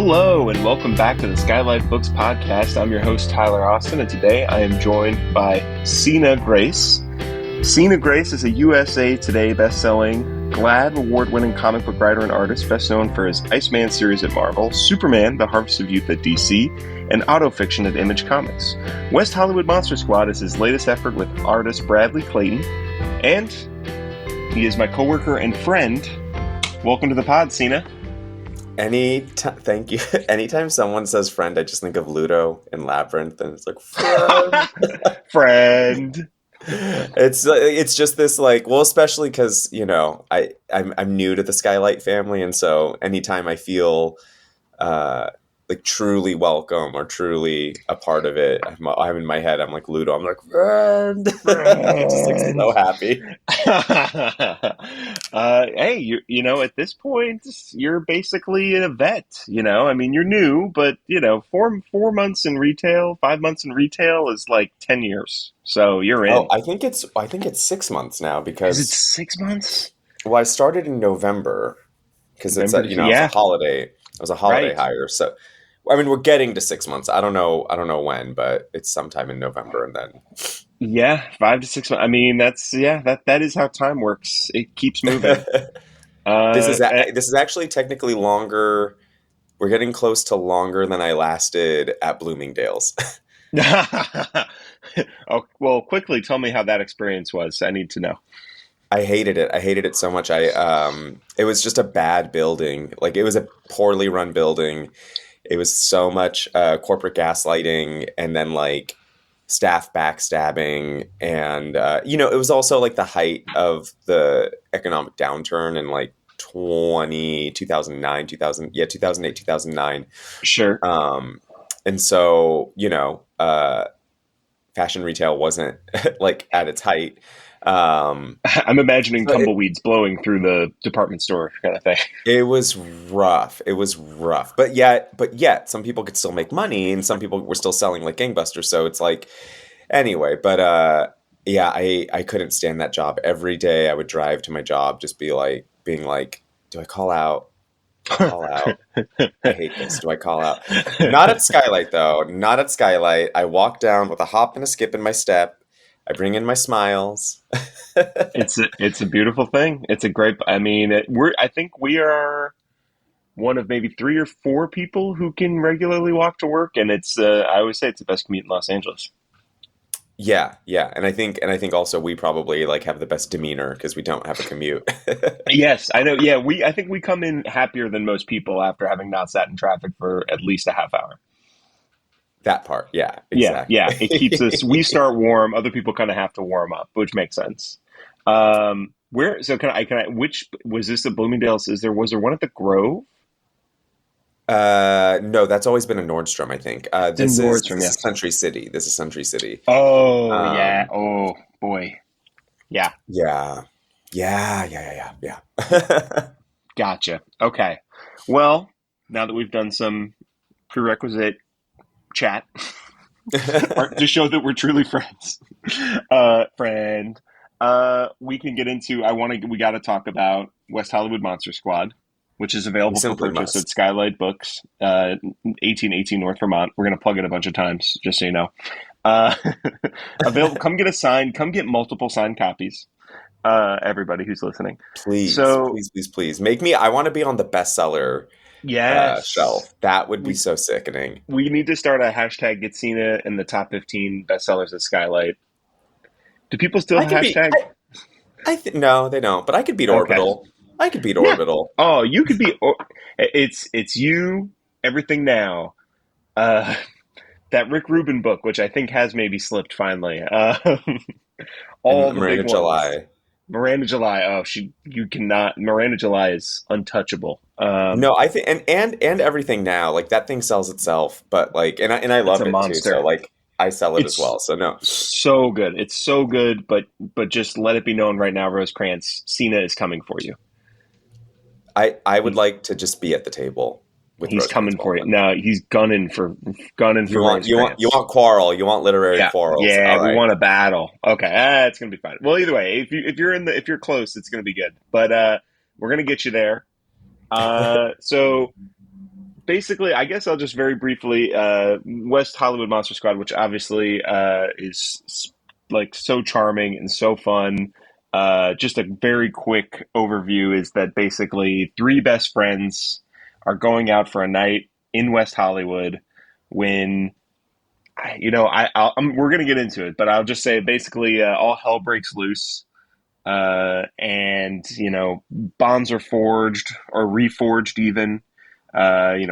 Hello and welcome back to the SKYLIT Books podcast. I'm your host Tyler Austin, and today I am joined by Sina Grace. Sina Grace is a USA Today best-selling GLAAD award-winning comic book writer and artist, best known for his Iceman series at Marvel, Superman: The Harvest of Youth at DC, and autofiction at Image Comics. West Hollywood Monster Squad is his latest effort with artist Bradley Clayton, and he is my coworker and friend. Welcome to the pod, Sina. Thank you. Anytime someone says friend, I just think of Ludo and Labyrinth, and it's like friend. Friend. It's just this especially because I'm new to the SKYLIT family, and so anytime I feel truly welcome or truly a part of it, I'm in my head. I'm like Ludo. I'm like friend. I'm just so happy. Hey, at this point, you're basically a vet. I mean, you're new, but 4 months in retail, 5 months in retail is like 10 years. So you're in. Oh, I think it's 6 months now because is it 6 months? Well, I started in November because it's it was a holiday. It was a holiday hire, so. I mean, we're getting to 6 months. I don't know when, but it's sometime in November, and then. Yeah, 5 to 6 months. I mean, that is how time works. It keeps moving. This is actually technically longer. We're getting close to longer than I lasted at Bloomingdale's. Oh, well, quickly tell me how that experience was. I need to know. I hated it. I hated it so much. It was just a bad building. Like, it was a poorly run building. It was so much corporate gaslighting, and then staff backstabbing, and it was also the height of the economic downturn in 2008, 2009. Sure. And so fashion retail wasn't at its height. I'm imagining tumbleweeds blowing through the department store kind of thing. It was rough. But yet some people could still make money, and some people were still selling like gangbusters. So it's anyway, but I couldn't stand that job. Every day I would drive to my job, just being like, do I call out? I hate this. Do I call out? Not at SKYLIT though. Not at SKYLIT. I walk down with a hop and a skip in my step. I bring in my smiles. It's a beautiful thing. It's a great. I mean, I think we are one of maybe 3 or 4 people who can regularly walk to work, and it's. I always say it's the best commute in Los Angeles. Yeah, and I think also we probably have the best demeanor because we don't have a commute. Yes, I know. Yeah, I think we come in happier than most people after having not sat in traffic for at least a half hour. That part, yeah, exactly. Yeah. It keeps us. We start warm. Other people kind of have to warm up, which makes sense. Where? So can I? Which was this? At Bloomingdale's? Was there one at the Grove? No, that's always been a Nordstrom. I think. This is Century City. This is Century City. Oh yeah. Oh boy. Yeah. Yeah. Gotcha. Okay. Well, now that we've done some prerequisite chat to show that we're truly friends, we can get into. We got to talk about West Hollywood Monster Squad, which is available for purchase at SKYLIT Books, 1818 North Vermont. We're going to plug it a bunch of times, just so you know. Available. Come get a signed. Come get multiple signed copies. Everybody who's listening, please. Make me. I want to be on the bestseller. Shelf. That would be so sickening. We need to start a hashtag Get Sina in the top 15 bestsellers at SKYLIT. Do people still hashtag? No, they don't. But I could beat Orbital. I could beat Orbital. Oh, you could beat. It's you. Everything Now. That Rick Rubin book, which I think has maybe slipped finally. All the Miranda big July. Ones. Miranda July. Oh, you cannot. Miranda July is untouchable. No, I think and Everything Now, that thing sells itself, but and I love it monster. Too. So I sell it as well. So no, so good. It's so good, but just let it be known right now, Rosecrans, Sina is coming for you. I would like to just be at the table. He's coming for you. No, he's gunning for. You want quarrel. You want literary quarrels. Yeah, we want a battle. Okay, it's gonna be fine. Well, either way, if you're close, it's gonna be good. But we're gonna get you there. So basically, I guess I'll just very briefly, West Hollywood Monster Squad, which obviously like so charming and so fun. Just a very quick overview is that basically three best friends are going out for a night in West Hollywood when we're gonna get into it, but I'll just say basically all hell breaks loose, and bonds are forged or reforged even.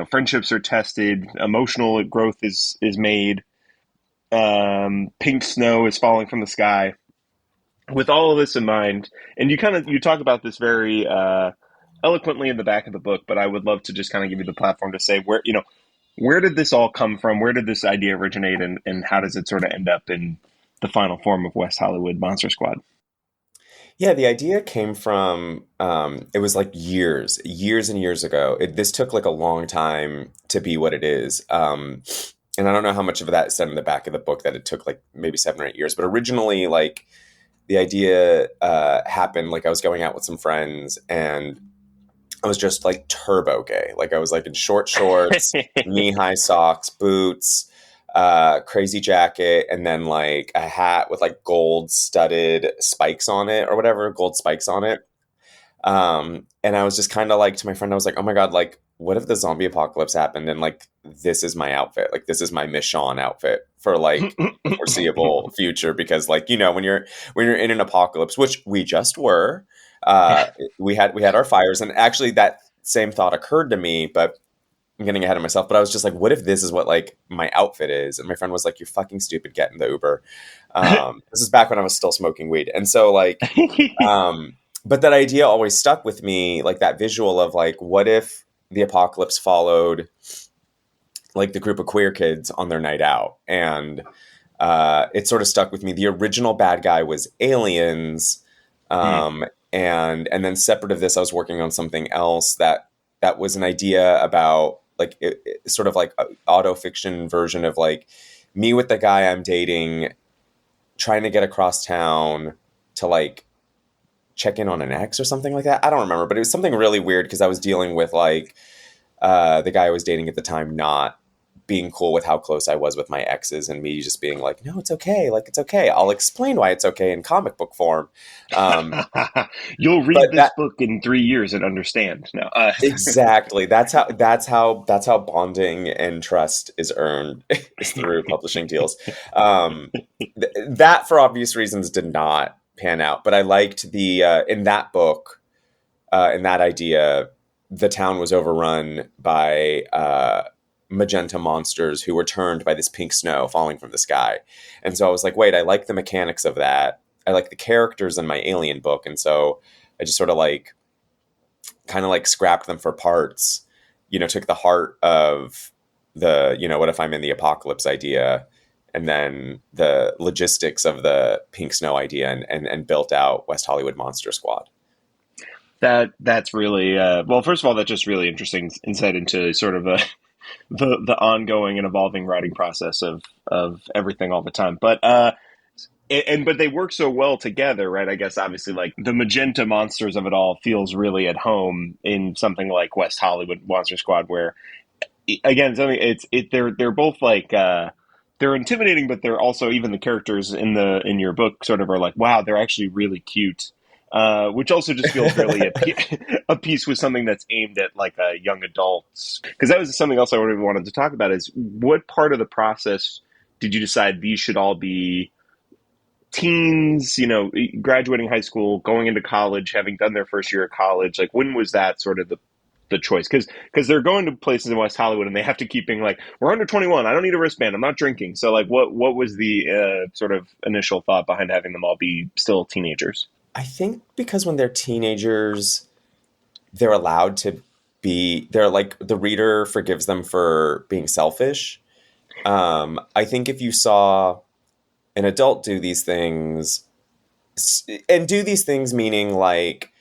Friendships are tested, emotional growth is made. Pink snow is falling from the sky. With all of this in mind, and you talk about this very eloquently in the back of the book, but I would love to just kind of give you the platform to say where did this all come from? Where did this idea originate, and how does it sort of end up in the final form of West Hollywood Monster Squad? Yeah, the idea came from it was like years and years ago. This took like a long time to be what it is. And I don't know how much of that is said in the back of the book that it took like maybe 7 or 8 years. But originally, like the idea happened like I was going out with some friends and I was just like turbo gay. Like I was like in short shorts, knee-high socks, boots, crazy jacket, and then like a hat with like gold studded spikes on it or whatever, gold spikes on it. And I was just kind of like to my friend, I was like, oh my God, like what if the zombie apocalypse happened and like this is my outfit? Like this is my Michonne outfit for like the foreseeable future because like, when you're in an apocalypse, which we just were, uh, we had our fires and actually that same thought occurred to me, but I'm getting ahead of myself, but I was just like, what if this is what like my outfit is? And my friend was like, you're fucking stupid. Get in the Uber. This is back when I was still smoking weed. And so like, but that idea always stuck with me, like that visual of like, what if the apocalypse followed like the group of queer kids on their night out? And it sort of stuck with me. The original bad guy was aliens. Hmm. And then separate of this, I was working on something else that was an idea about like sort of like an auto fiction version of like me with the guy I'm dating trying to get across town to like check in on an ex or something like that. I don't remember, but it was something really weird because I was dealing with like the guy I was dating at the time not being cool with how close I was with my exes and me just being like, no, it's okay. Like, it's okay. I'll explain why it's okay in comic book form. Um, You'll read but this that book in 3 years and understand. No. exactly, that's how bonding and trust is earned is through publishing deals. That for obvious reasons did not pan out, but I liked the in that book, in that idea, the town was overrun by magenta monsters who were turned by this pink snow falling from the sky. And so I was like, wait, I like the mechanics of that. I like the characters in my alien book. And so I just sort of like kind of like scrapped them for parts, took the heart of the, what if I'm in the apocalypse idea and then the logistics of the pink snow idea and built out West Hollywood Monster Squad. That's really well. First of all, that's just really interesting insight into sort of the ongoing and evolving writing process of everything all the time. But they work so well together, right? I guess obviously like the magenta monsters of it all feels really at home in something like West Hollywood Monster Squad, where again something they're both like they're intimidating, but they're also even the characters in your book sort of are like, wow, they're actually really cute. Which also just feels really a piece with something that's aimed at like a young adults. Because that was something else I really wanted to talk about is what part of the process did you decide these should all be teens, graduating high school, going into college, having done their first year of college? Like when was that sort of the choice? Because they're going to places in West Hollywood and they have to keep being like, we're under 21. I don't need a wristband. I'm not drinking. So like what was the sort of initial thought behind having them all be still teenagers? I think because when they're teenagers, they're allowed to they're like, the reader forgives them for being selfish. I think if you saw an adult do these things, and do these things meaning like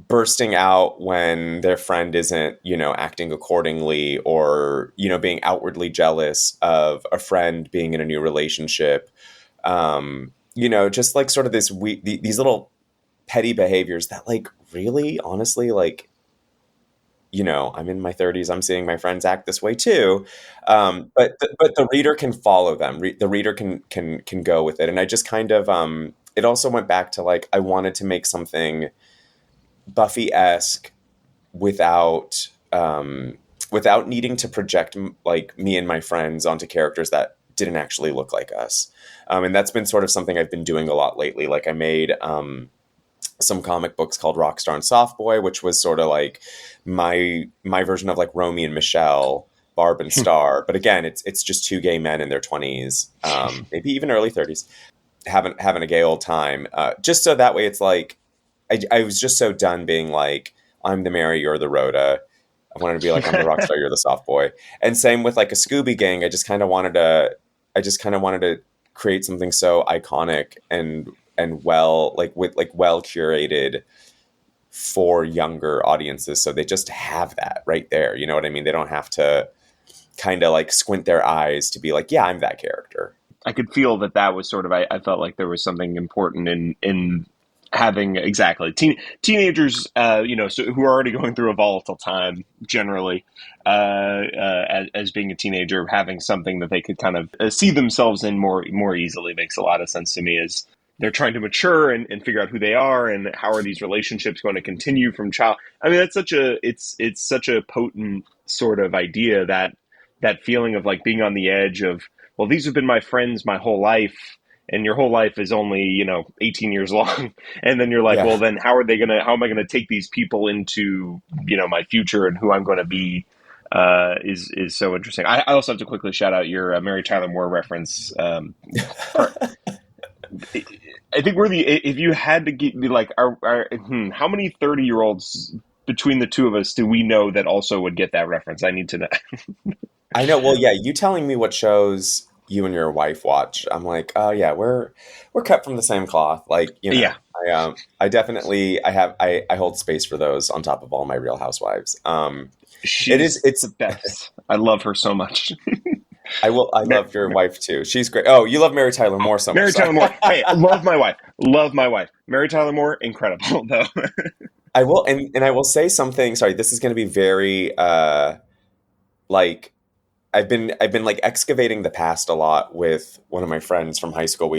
bursting out when their friend isn't, acting accordingly, or, being outwardly jealous of a friend being in a new relationship. Just like sort of these little petty behaviors that like really honestly like I'm in my 30s. I'm seeing my friends act this way too. But the reader can follow them. The reader can go with it. And I just kind of it also went back to like I wanted to make something Buffy-esque without without needing to project like me and my friends onto characters that didn't actually look like us. And that's been sort of something I've been doing a lot lately. Like I made some comic books called Rockstar and Softboy, which was sort of like my version of like Romy and Michelle, Barb and Star. But again, it's just two gay men in their 20s, maybe even early 30s, having a gay old time. Just so that way it's like I was just so done being like, I'm the Mary, you're the Rhoda. I wanted to be like, I'm the Rockstar, you're the soft boy. And same with like a Scooby Gang. I just kind of wanted to create something so iconic and well, like with like well curated for younger audiences. So they just have that right there. You know what I mean? They don't have to kind of like squint their eyes to be like, yeah, I'm that character. I could feel that was sort of, I felt like there was something important in having exactly teenagers, so who are already going through a volatile time generally, as being a teenager, having something that they could kind of see themselves in more easily makes a lot of sense to me. As they're trying to mature and figure out who they are and how are these relationships going to continue from child. I mean, that's it's such a potent sort of idea, that feeling of like being on the edge of, well, these have been my friends my whole life. And your whole life is only, 18 years long. And then you're like, Yeah. well, then how am I going to take these people into, my future and who I'm going to be, is so interesting. I also have to quickly shout out your Mary Tyler Moore reference. I think if you had to be like, how many 30-year-olds between the two of us do we know that also would get that reference? I need to know. I know. Well, yeah, you telling me what shows you and your wife watch, I'm like, oh yeah, we're cut from the same cloth. Like, Yeah. I definitely I hold space for those on top of all my Real Housewives. It's the best. I love her so much. I love your wife too. She's great. Oh, you love Mary Tyler Moore so much. Mary Tyler Moore. Hey, love my wife. Love my wife. Mary Tyler Moore, incredible though. I will, and I will say something. Sorry, this is going to be very like I've been like excavating the past a lot with one of my friends from high school.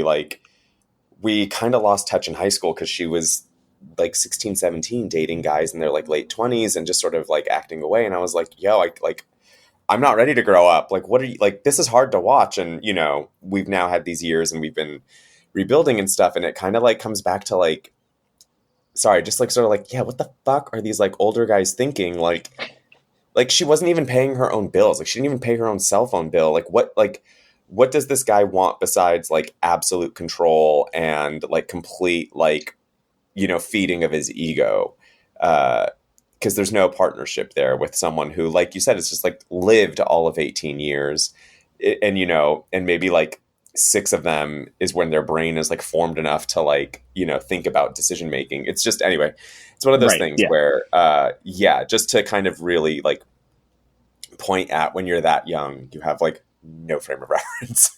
We kind of lost touch in high school because she was like 16, 17, dating guys in their like late 20s and just sort of like acting away. And I was like, yo, I'm not ready to grow up. Like, what are you like? This is hard to watch. And, we've now had these years and we've been rebuilding and stuff. And it kind of like comes back to like, sorry, just like sort of like, yeah, what the fuck are these like older guys thinking? Like she wasn't even paying her own bills. Like she didn't even pay her own cell phone bill. Like what does this guy want besides like absolute control and like complete like, feeding of his ego? Because there's no partnership there with someone who, like you said, it's just like lived all of 18 years. And, and maybe like 6 of them is when their brain is like formed enough to like, think about decision making. It's just, anyway, it's one of those things where, just to kind of really like point at when you're that young, you have like no frame of reference.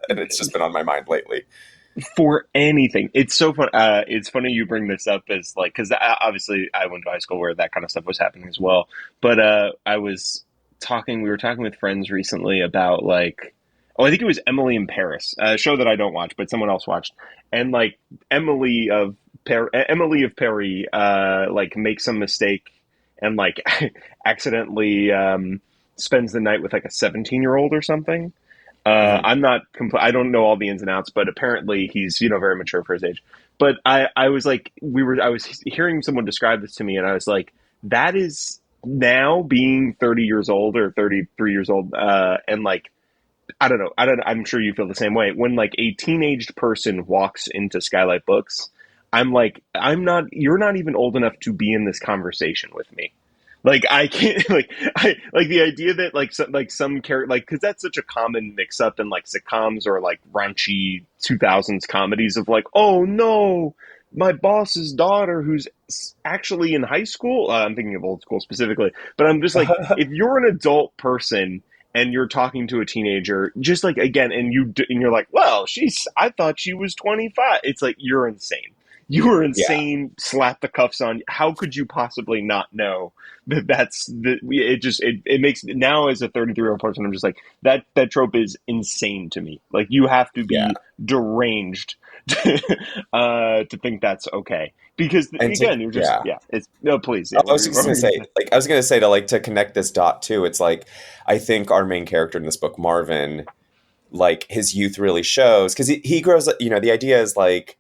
And it's just been on my mind lately. For anything. It's so fun. It's funny you bring this up as like, because obviously I went to high school where that kind of stuff was happening as well. But we were talking with friends recently about like, I think it was Emily in Paris, a show that I don't watch, but someone else watched. And like Emily of Paris, like makes some mistake and like accidentally spends the night with like a 17-year-old or something. I'm not I don't know all the ins and outs, but apparently he's, very mature for his age. But I was like, I was hearing someone describe this to me and I was like, that is now being 30 years old or 33 years old. And like, I don't know. I'm sure you feel the same way. When like a teenaged person walks into SKYLIT Books, I'm like, you're not even old enough to be in this conversation with me. Like I can't I like the idea that some character, like, cause that's such a common mix up in like sitcoms or like raunchy 2000s comedies of like, oh no, my boss's daughter who's actually in high school. I'm thinking of old school specifically, but I'm just like, if you're an adult person and you're talking to a teenager, just like, again, and you're like, well, I thought she was 25. It's like, you're insane. You were Yeah. insane. Slap the cuffs on. How could you possibly not know that that's the? It makes now as a 33-year-old person, I'm just like that trope is insane to me. Like you have to Yeah. be deranged to think that's okay. Because And to, again, you're just yeah. yeah. It's no, please, Oh, yeah. I was just What gonna were you say, gonna say? like, I was gonna say to like to connect this dot too. It's like I think our main character in this book, Marvin, like his youth really shows because he grows up. You know, the idea is like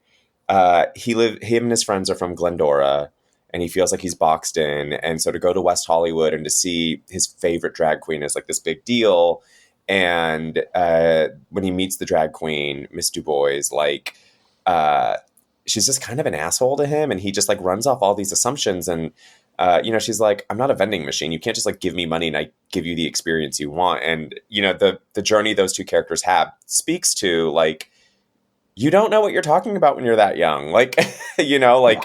him and his friends are from Glendora, and he feels like he's boxed in, and so to go to West Hollywood and to see his favorite drag queen is like this big deal. And when he meets the drag queen, Miss Du Bois, like. She's just kind of an asshole to him, and he just like runs off all these assumptions. And she's like, I'm not a vending machine. You can't just like give me money and I give you the experience you want. And the journey those two characters have speaks to like, you don't know what you're talking about when you're that young, like Yeah.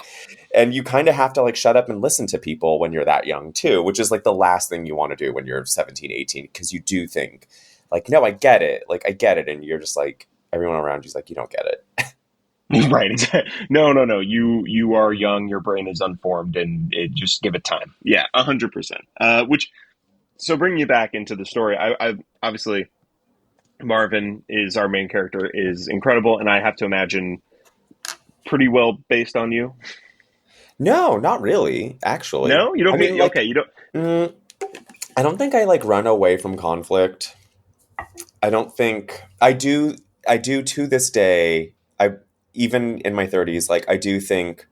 and you kind of have to like shut up and listen to people when you're that young too, which is like the last thing you want to do when you're 17, 18, because you do think like, no, I get it, like I get it, and you're just like, everyone around you's like, you don't get it. Right. Exactly. No, no, no. You are young. Your brain is unformed, and just give it time. Yeah, 100%. Which so bringing you back into the story, I obviously Marvin is our main character is incredible, and I have to imagine pretty well based on you. No, not really, actually. No, you I don't mean, feel like, okay. You don't. mm, I don't think I like run away from conflict. I don't think I do. I do to this day. I even in my 30s, like I do think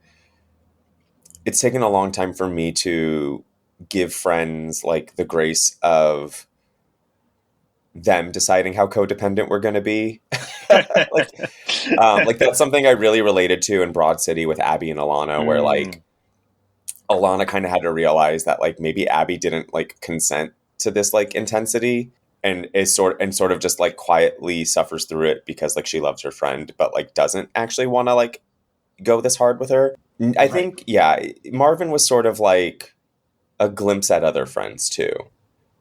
it's taken a long time for me to give friends like the grace of them deciding how codependent we're going to be. like, like that's something I really related to in Broad City with Abby and Alana, where Mm, like Alana kind of had to realize that like maybe Abby didn't like consent to this like intensity, and sort of just like quietly suffers through it because like she loves her friend but like doesn't actually want to like go this hard with her. I right. think yeah, Marvin was sort of like a glimpse at other friends too,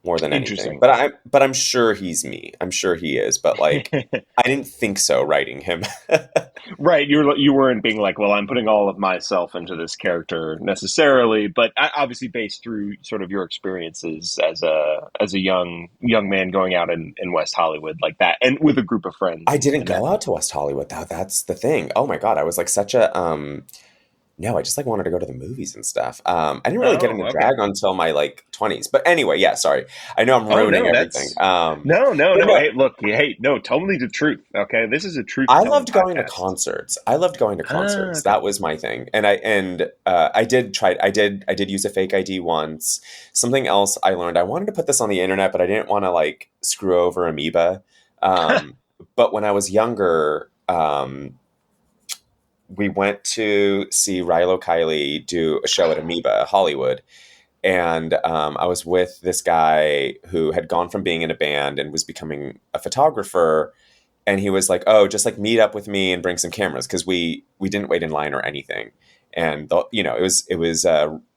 more than anything. Interesting. But I'm sure he's me. I'm sure he is, but like I didn't think so writing him. Right, you weren't being like, well, I'm putting all of myself into this character necessarily, but obviously based through sort of your experiences as a young man going out in West Hollywood like that, and with a group of friends, I didn't and that. go out to West Hollywood though. That's the thing. Oh my God. I was like such a no, I just like wanted to go to the movies and stuff. I didn't really get Oh, into okay. drag until my like 20s. But anyway, yeah, sorry. I know I'm Oh ruining no, everything. that's no, no, But no. no, Hey, look, hey, no, tell me the truth. Okay, this is a truth I telling loved going to podcast. concerts. I loved going to Ah, concerts. okay. That was my thing. I did try. I did use a fake ID once. Something else I learned. I wanted to put this on the internet, but I didn't want to like screw over Amoeba. Um, but when I was younger, we went to see Rilo Kiley do a show at Amoeba Hollywood, and I was with this guy who had gone from being in a band and was becoming a photographer. And he was like, "Oh, just like meet up with me and bring some cameras," because we didn't wait in line or anything. And it was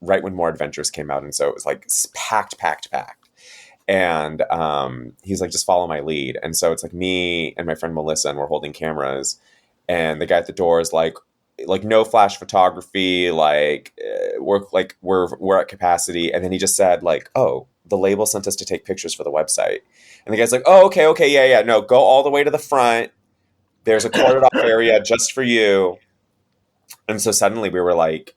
right when More Adventures came out, and so it was like packed, packed, packed. And he's like, "Just follow my lead." And so it's like me and my friend Melissa, and we're holding cameras. And the guy at the door is like no flash photography, we're at capacity. And then he just said like, "Oh, the label sent us to take pictures for the website." And the guy's like, "Oh, okay, okay, yeah, yeah, no, go all the way to the front. There's a corded off area just for you." And so suddenly we were like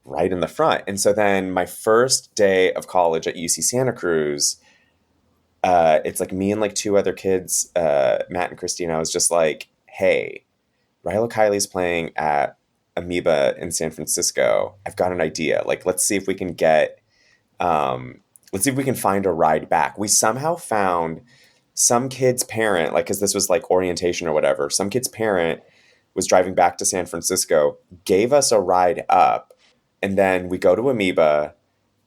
right in the front. And so then my first day of college at UC Santa Cruz, it's like me and like two other kids, Matt and Christine. I was just like, "Hey, Rilo Kiley's playing at Amoeba in San Francisco. I've got an idea. Like, let's see if we can find a ride back." We somehow found some kid's parent, like, because this was like orientation or whatever. Some kid's parent was driving back to San Francisco, gave us a ride up, and then we go to Amoeba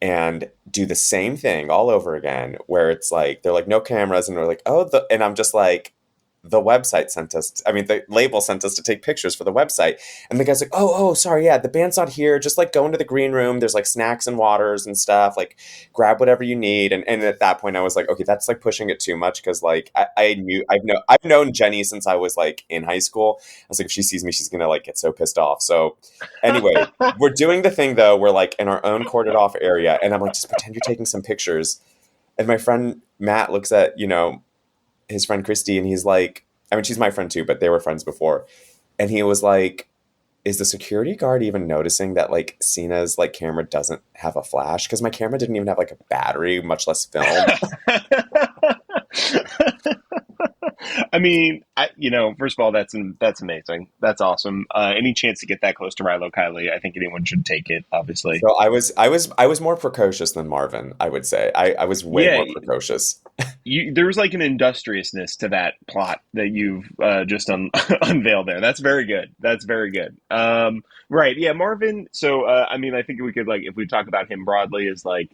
and do the same thing all over again, where it's like they're like no cameras, and we're like, and I'm just like, the website sent us, I mean, the label sent us to take pictures for the website. And the guy's like, oh, sorry. Yeah, the band's not here. Just like go into the green room. There's like snacks and waters and stuff. Like grab whatever you need. And at that point I was like, okay, that's like pushing it too much. Cause like I've known Jenny since I was like in high school. I was like, if she sees me, she's going to like get so pissed off. So anyway, we're doing the thing though. We're like in our own corded off area. And I'm like, just pretend you're taking some pictures. And my friend Matt looks at, his friend Christy, and he's like, I mean, she's my friend too, but they were friends before. And he was like, is the security guard even noticing that like Sina's like camera doesn't have a flash? Because my camera didn't even have like a battery, much less film. I mean, first of all, that's amazing. That's awesome. Any chance to get that close to Rilo Kiley, I think anyone should take it, obviously. So I was more precocious than Marvin, I would say. I was way more precocious. There's like an industriousness to that plot that you've just unveiled there. That's very good. That's very good. Right. Yeah. Marvin. So, I mean, I think we could like, if we talk about him broadly, is like,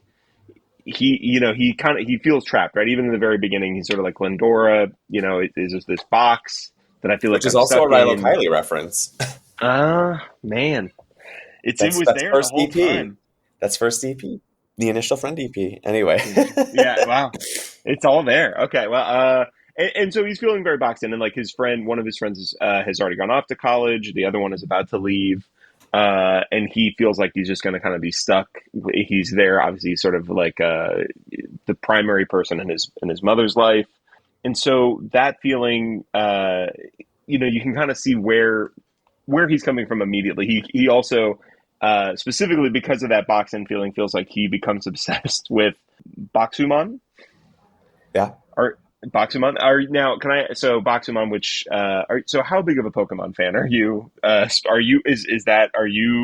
he feels trapped, right? Even in the very beginning, he's sort of like Glendora, is just this box that I feel like, which is also a Rilo Kiley reference. Man, it was there first the whole EP. time. That's first EP, the initial Friend EP. Anyway, yeah, wow, it's all there. Okay, well, and so he's feeling very boxed in, and like one of his friends has already gone off to college. The other one is about to leave. And he feels like he's just going to kind of be stuck. He's there, obviously, sort of like the primary person in his mother's life, and so that feeling, you can kind of see where he's coming from immediately. He also, specifically because of that box-in feeling, feels like he becomes obsessed with Boxumon. Yeah. Boxumon. So Boxumon, which so how big of a Pokemon fan are you? Are you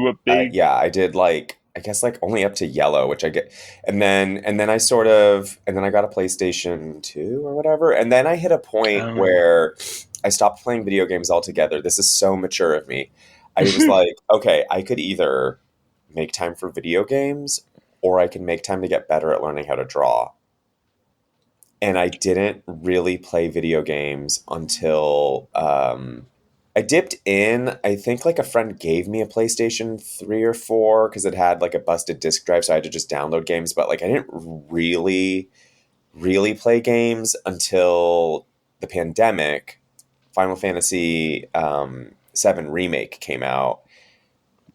a big? Yeah, I did like, I guess like only up to yellow, which I get, and then I got a PlayStation 2 or whatever, and then I hit a point where I stopped playing video games altogether. This is so mature of me. I was like, okay, I could either make time for video games, or I can make time to get better at learning how to draw. And I didn't really play video games until I dipped in. I think like a friend gave me a PlayStation 3 or 4 because it had like a busted disk drive, so I had to just download games. But like I didn't really play games until the pandemic. Final Fantasy VII Remake came out.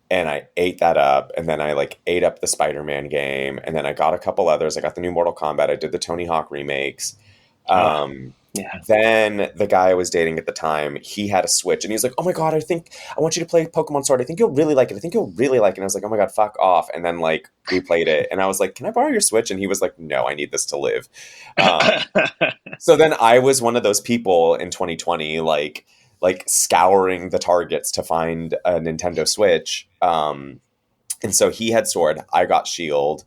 And I ate that up, and then I like ate up the Spider-Man game, and then I got a couple others. I got the new Mortal Kombat. I did the Tony Hawk remakes. Then the guy I was dating at the time, he had a Switch, and he was like, "Oh my god, I want you to play Pokemon Sword. I think you'll really like it. I think you'll really like it." And I was like, "Oh my god, fuck off!" And then like we played it, and I was like, "Can I borrow your Switch?" And he was like, "No, I need this to live." So then I was one of those people in 2020, like scouring the Targets to find a Nintendo Switch. And so he had Sword, I got Shield.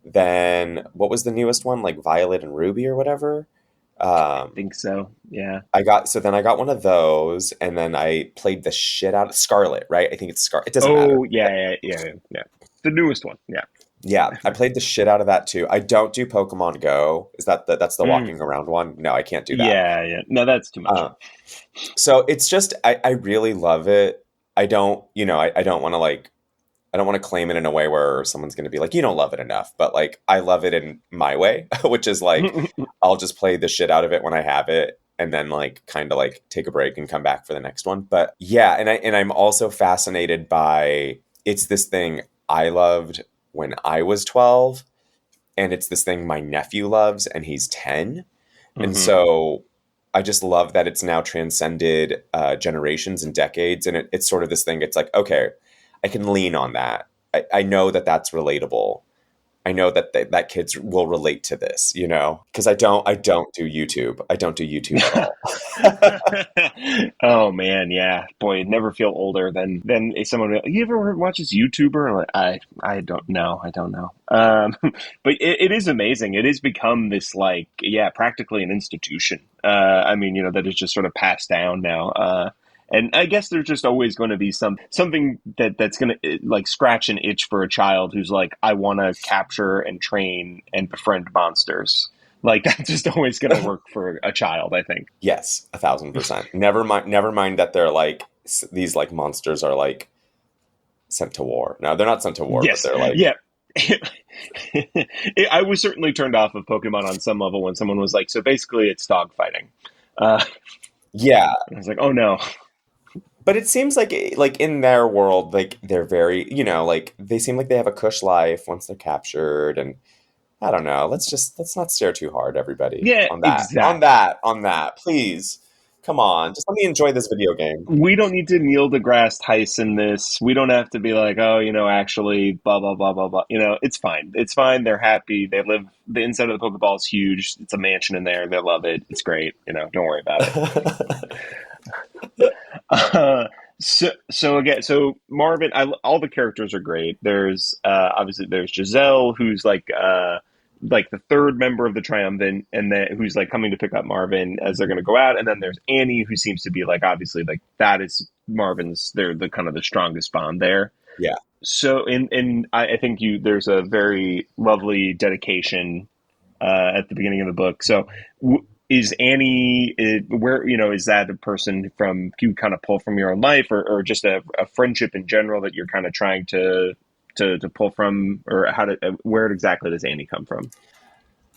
Then what was the newest one? Like Violet and Ruby or whatever? I think so. Yeah. Then I got one of those, and then I played the shit out of Scarlet, right? I think it's Scarlet. It doesn't matter. Oh, yeah. The newest one. Yeah. Yeah, I played the shit out of that too. I don't do Pokemon Go. Is that's the walking around one? No, I can't do that. Yeah. No, that's too much. So it's just I really love it. I don't want to claim it in a way where someone's going to be like, you don't love it enough. But like I love it in my way, which is like I'll just play the shit out of it when I have it, and then like kind of like take a break and come back for the next one. But yeah, and I'm also fascinated by, it's this thing I loved when I was 12, and it's this thing my nephew loves, and he's 10. And so I just love that it's now transcended generations and decades. And it's sort of this thing. It's like, okay, I can lean on that. I know that that's relatable. I know that kids will relate to this, because I don't do YouTube. I don't do YouTube at all. Oh man, yeah, boy, never feel older than someone. You ever watch this YouTuber? I don't know. But it is amazing. It has become this like, yeah, practically an institution. I mean, that is just sort of passed down now. And I guess there's just always going to be something that's going to like scratch an itch for a child who's like, I want to capture and train and befriend monsters. Like that's just always going to work for a child, I think. Yes, 1,000%. Never mind that they're like these like monsters are like sent to war. No, they're not sent to war, but Yes, they're like yeah. I was certainly turned off of Pokemon on some level when someone was like, "So basically, it's dog fighting." Uh, yeah. I was like, "Oh no." But it seems like in their world, like they're very, like they seem like they have a cush life once they're captured, and I don't know. Let's not stare too hard, everybody, Yeah, on that, on exactly. that, on that. Please, come on, just let me enjoy this video game. We don't need to Neil deGrasse Tyson this. We don't have to be like, oh, actually, blah blah blah blah blah. It's fine. It's fine. They're happy. They live. The inside of the Pokeball is huge. It's a mansion in there. They love it. It's great. Don't worry about it. So again, so Marvin, all the characters are great. There's obviously there's Giselle, who's like the third member of the Triumvirate, and then who's like coming to pick up Marvin as they're going to go out, and then there's Annie, who seems to be like obviously like that is Marvin's. They're the kind of the strongest bond there. Yeah. So in I think there's a very lovely dedication at the beginning of the book. So is Annie where is that a person from you kind of pull from your own life, or just a friendship in general that you're kind of trying to pull from, or where exactly does Annie come from?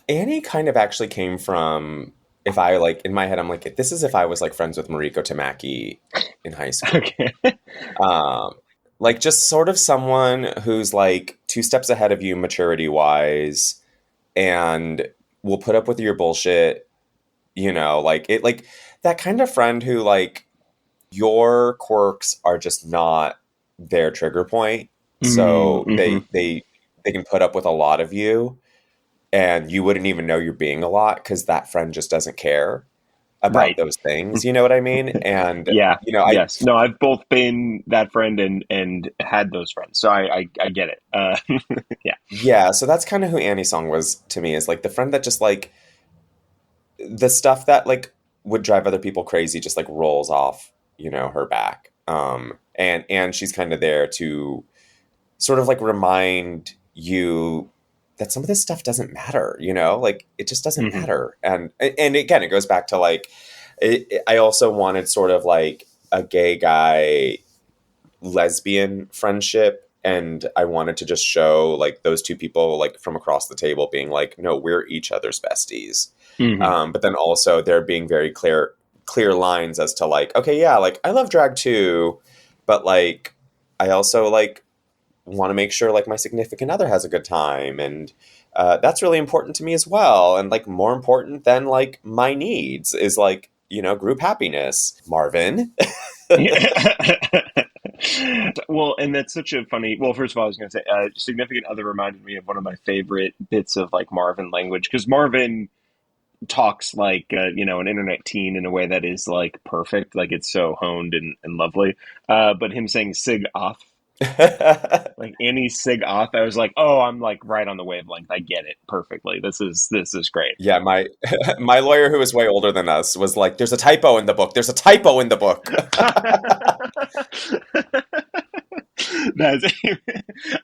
Annie kind of actually came from, if I like in my head, I'm like, this is if I was like friends with Mariko Tamaki in high school. Okay. Um, like just sort of someone who's like two steps ahead of you maturity wise and will put up with your bullshit, like it, like that kind of friend who like your quirks are just not their trigger point. So Mm-hmm. they can put up with a lot of you and you wouldn't even know you're being a lot because that friend just doesn't care about Right. those things. You know what I mean? And Yeah. I Yes. No, I've both been that friend and had those friends, so I get it. Yeah. yeah, so that's kind of who Annie Song was to me, is like the friend that just like the stuff that like would drive other people crazy just like rolls off, her back. And she's kind of there to sort of like remind you that some of this stuff doesn't matter, like it just doesn't Mm-hmm. matter. And again, it goes back to like, I also wanted sort of like a gay guy lesbian friendship. And I wanted to just show like those two people like from across the table being like, no, we're each other's besties. Mm-hmm. But then also there being very clear lines as to like, okay, yeah, like I love drag too, but like I also like want to make sure like my significant other has a good time, and that's really important to me as well. And like more important than like my needs is like group happiness, Marvin. Well, and that's such a funny. Well, first of all, I was going to say, significant other reminded me of one of my favorite bits of like Marvin language, because Marvin talks like an internet teen in a way that is like perfect, like it's so honed and lovely. But him saying "sig off," like any "sig off," I was like, oh, I'm like right on the wavelength. I get it perfectly. This is great. Yeah, my my lawyer, who was way older than us, was like, "There's a typo in the book. There's a typo in the book." That's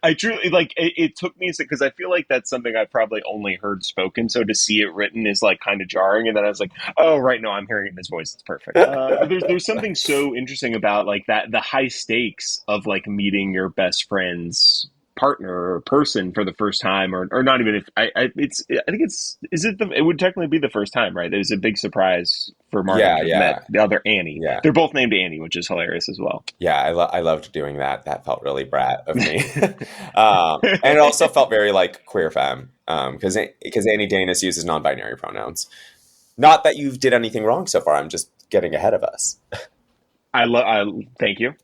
I truly like it took me because I feel like that's something I probably only heard spoken, so to see it written is like kind of jarring, and then I was like, oh right, no, I'm hearing it in his voice. It's perfect. But there's something so interesting about like that, the high stakes of like meeting your best friend's partner or person for the first time, or not even if I think it's is it the it would technically be the first time, right? It was a big surprise for Marvin Yeah, to have met yeah, the other Annie. yeah, They're both named Annie, which is hilarious as well. yeah. I loved doing that. That felt really brat of me, and it also felt very like queer femme, because Annie Danis uses non-binary pronouns. Not that you did anything wrong so far. I'm just getting ahead of us. I thank you.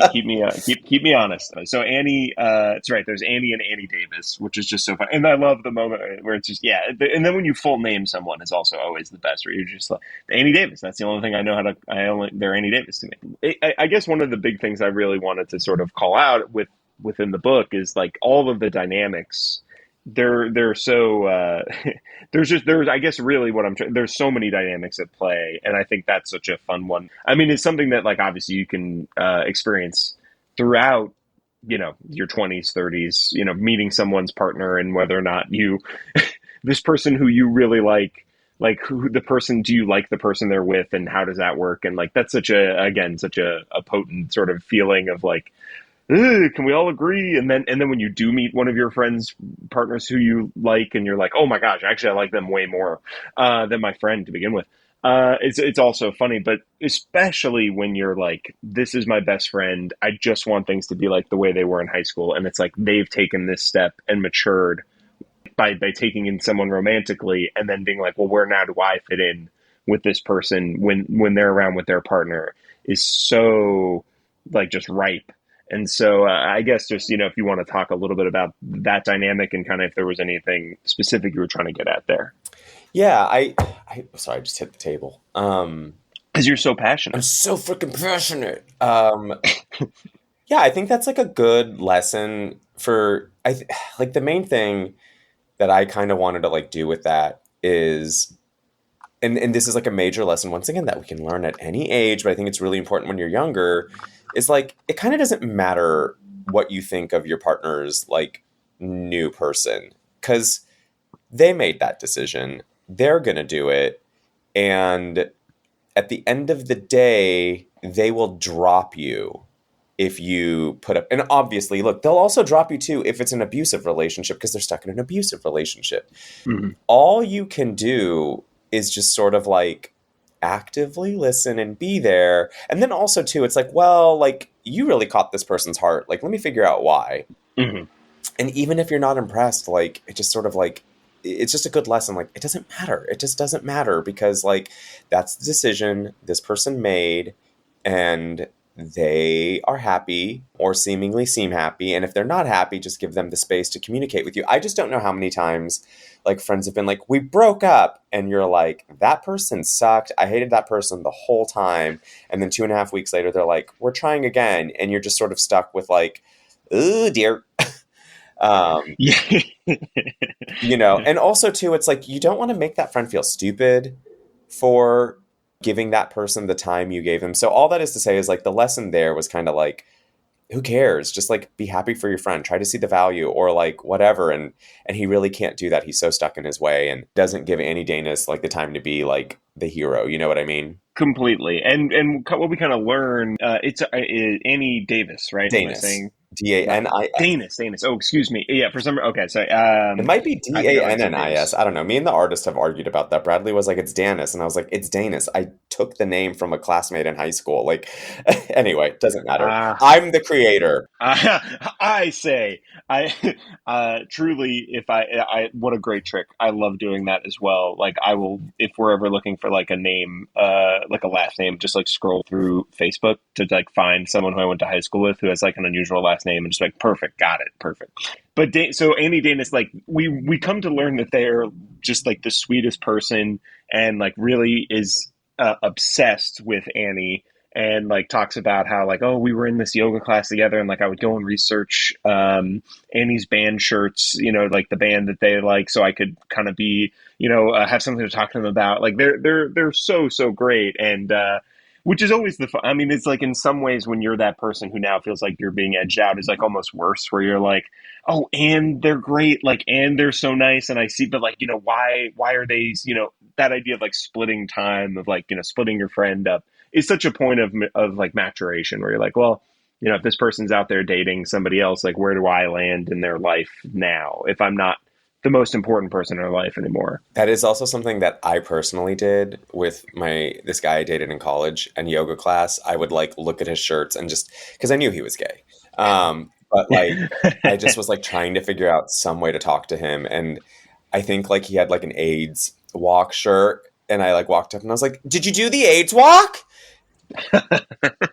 Keep me honest. So Annie, it's right. There's Annie and Annie Davis, which is just so fun, and I love the moment where it's just yeah. And then when you full name someone, is also always the best. Where you're just like Annie Davis. That's the only thing I know how to. They're Annie Davis to me. I guess one of the big things I really wanted to sort of call out within the book is like all of the dynamics. They're so there's I guess really what I'm trying, there's so many dynamics at play, and I think that's such a fun one. I mean, it's something that like obviously you can experience throughout your 20s 30s, meeting someone's partner, and whether or not you this person who you really like who the person, do you like the person they're with, and how does that work? And like that's such a potent sort of feeling of like, "Ugh, can we all agree?" And then when you do meet one of your friends partners who you like, and you're like, oh my gosh, actually I like them way more than my friend to begin with. It's also funny, but especially when you're like, this is my best friend, I just want things to be like the way they were in high school, and it's like they've taken this step and matured by taking in someone romantically, and then being like, well, where now do I fit in with this person when they're around with their partner, is so like just ripe. And so I guess just, if you want to talk a little bit about that dynamic, and kind of if there was anything specific you were trying to get at there. Yeah, I sorry, I just hit the table. Because you're so passionate. I'm so freaking passionate. Yeah, I think that's like a good lesson for like the main thing that I kind of wanted to like do with that is, and this is like a major lesson once again that we can learn at any age, but I think it's really important when you're younger, is like it kind of doesn't matter what you think of your partner's like new person, because they made that decision, they're gonna do it, and at the end of the day they will drop you if you put up, and obviously look, they'll also drop you too if it's an abusive relationship, because they're stuck in an abusive relationship. Mm-hmm. All you can do is just sort of like actively listen and be there. And then also too, it's like, well, like you really caught this person's heart, like let me figure out why. Mm-hmm. And even if you're not impressed, like it just sort of like, it's just a good lesson. Like it doesn't matter, it just doesn't matter, because like that's the decision this person made, and they are happy or seemingly seem happy. And if they're not happy, just give them the space to communicate with you. I just don't know how many times like friends have been like, we broke up, and you're like, that person sucked, I hated that person the whole time, and then 2.5 weeks later they're like, we're trying again, and you're just sort of stuck with like, oh dear. Yeah. And also too, it's like you don't want to make that friend feel stupid for giving that person the time you gave them. So all that is to say is like the lesson there was kind of like, who cares? Just like be happy for your friend, try to see the value, or like whatever. And he really can't do that. He's so stuck in his way and doesn't give Annie Danis like the time to be like the hero. You know what I mean? Completely. And what we kind of learn, it's Annie Davis, right? Am I Danis. saying Danis. Danis. Oh, excuse me. Yeah, for some. Okay, sorry. It might be Dannis. Danis. I don't know. Me and the artist have argued about that. Bradley was like, it's Danis. And I was like, it's Danis. I took the name from a classmate in high school. Like, anyway, doesn't matter. I'm the creator. I say, truly, if what a great trick. I love doing that as well. Like, I will, if we're ever looking for like a name, like a last name, just like scroll through Facebook to like find someone who I went to high school with who has like an unusual last name, and just like, perfect, got it, perfect. But so Annie Danis, like we come to learn that they're just like the sweetest person, and like really is obsessed with Annie, and like talks about how like, oh, we were in this yoga class together, and like I would go and research Annie's band shirts, like the band that they like, so I could kind of be, have something to talk to them about. Like they're so great, and which is always the fun. I mean, it's like in some ways when you're that person who now feels like you're being edged out, is like almost worse, where you're like, oh, and they're great, like, and they're so nice, and I see, but like, why are they, that idea of like splitting time, of like, splitting your friend up, is such a point of like maturation, where you're like, well, if this person's out there dating somebody else, like, where do I land in their life now if I'm not the most important person in their life anymore? That is also something that I personally did with this guy I dated in college and yoga class. I would like look at his shirts and just, because I knew he was gay. But like, I just was like trying to figure out some way to talk to him. And I think like he had like an AIDS walk shirt, and I like walked up and I was like, did you do the AIDS walk?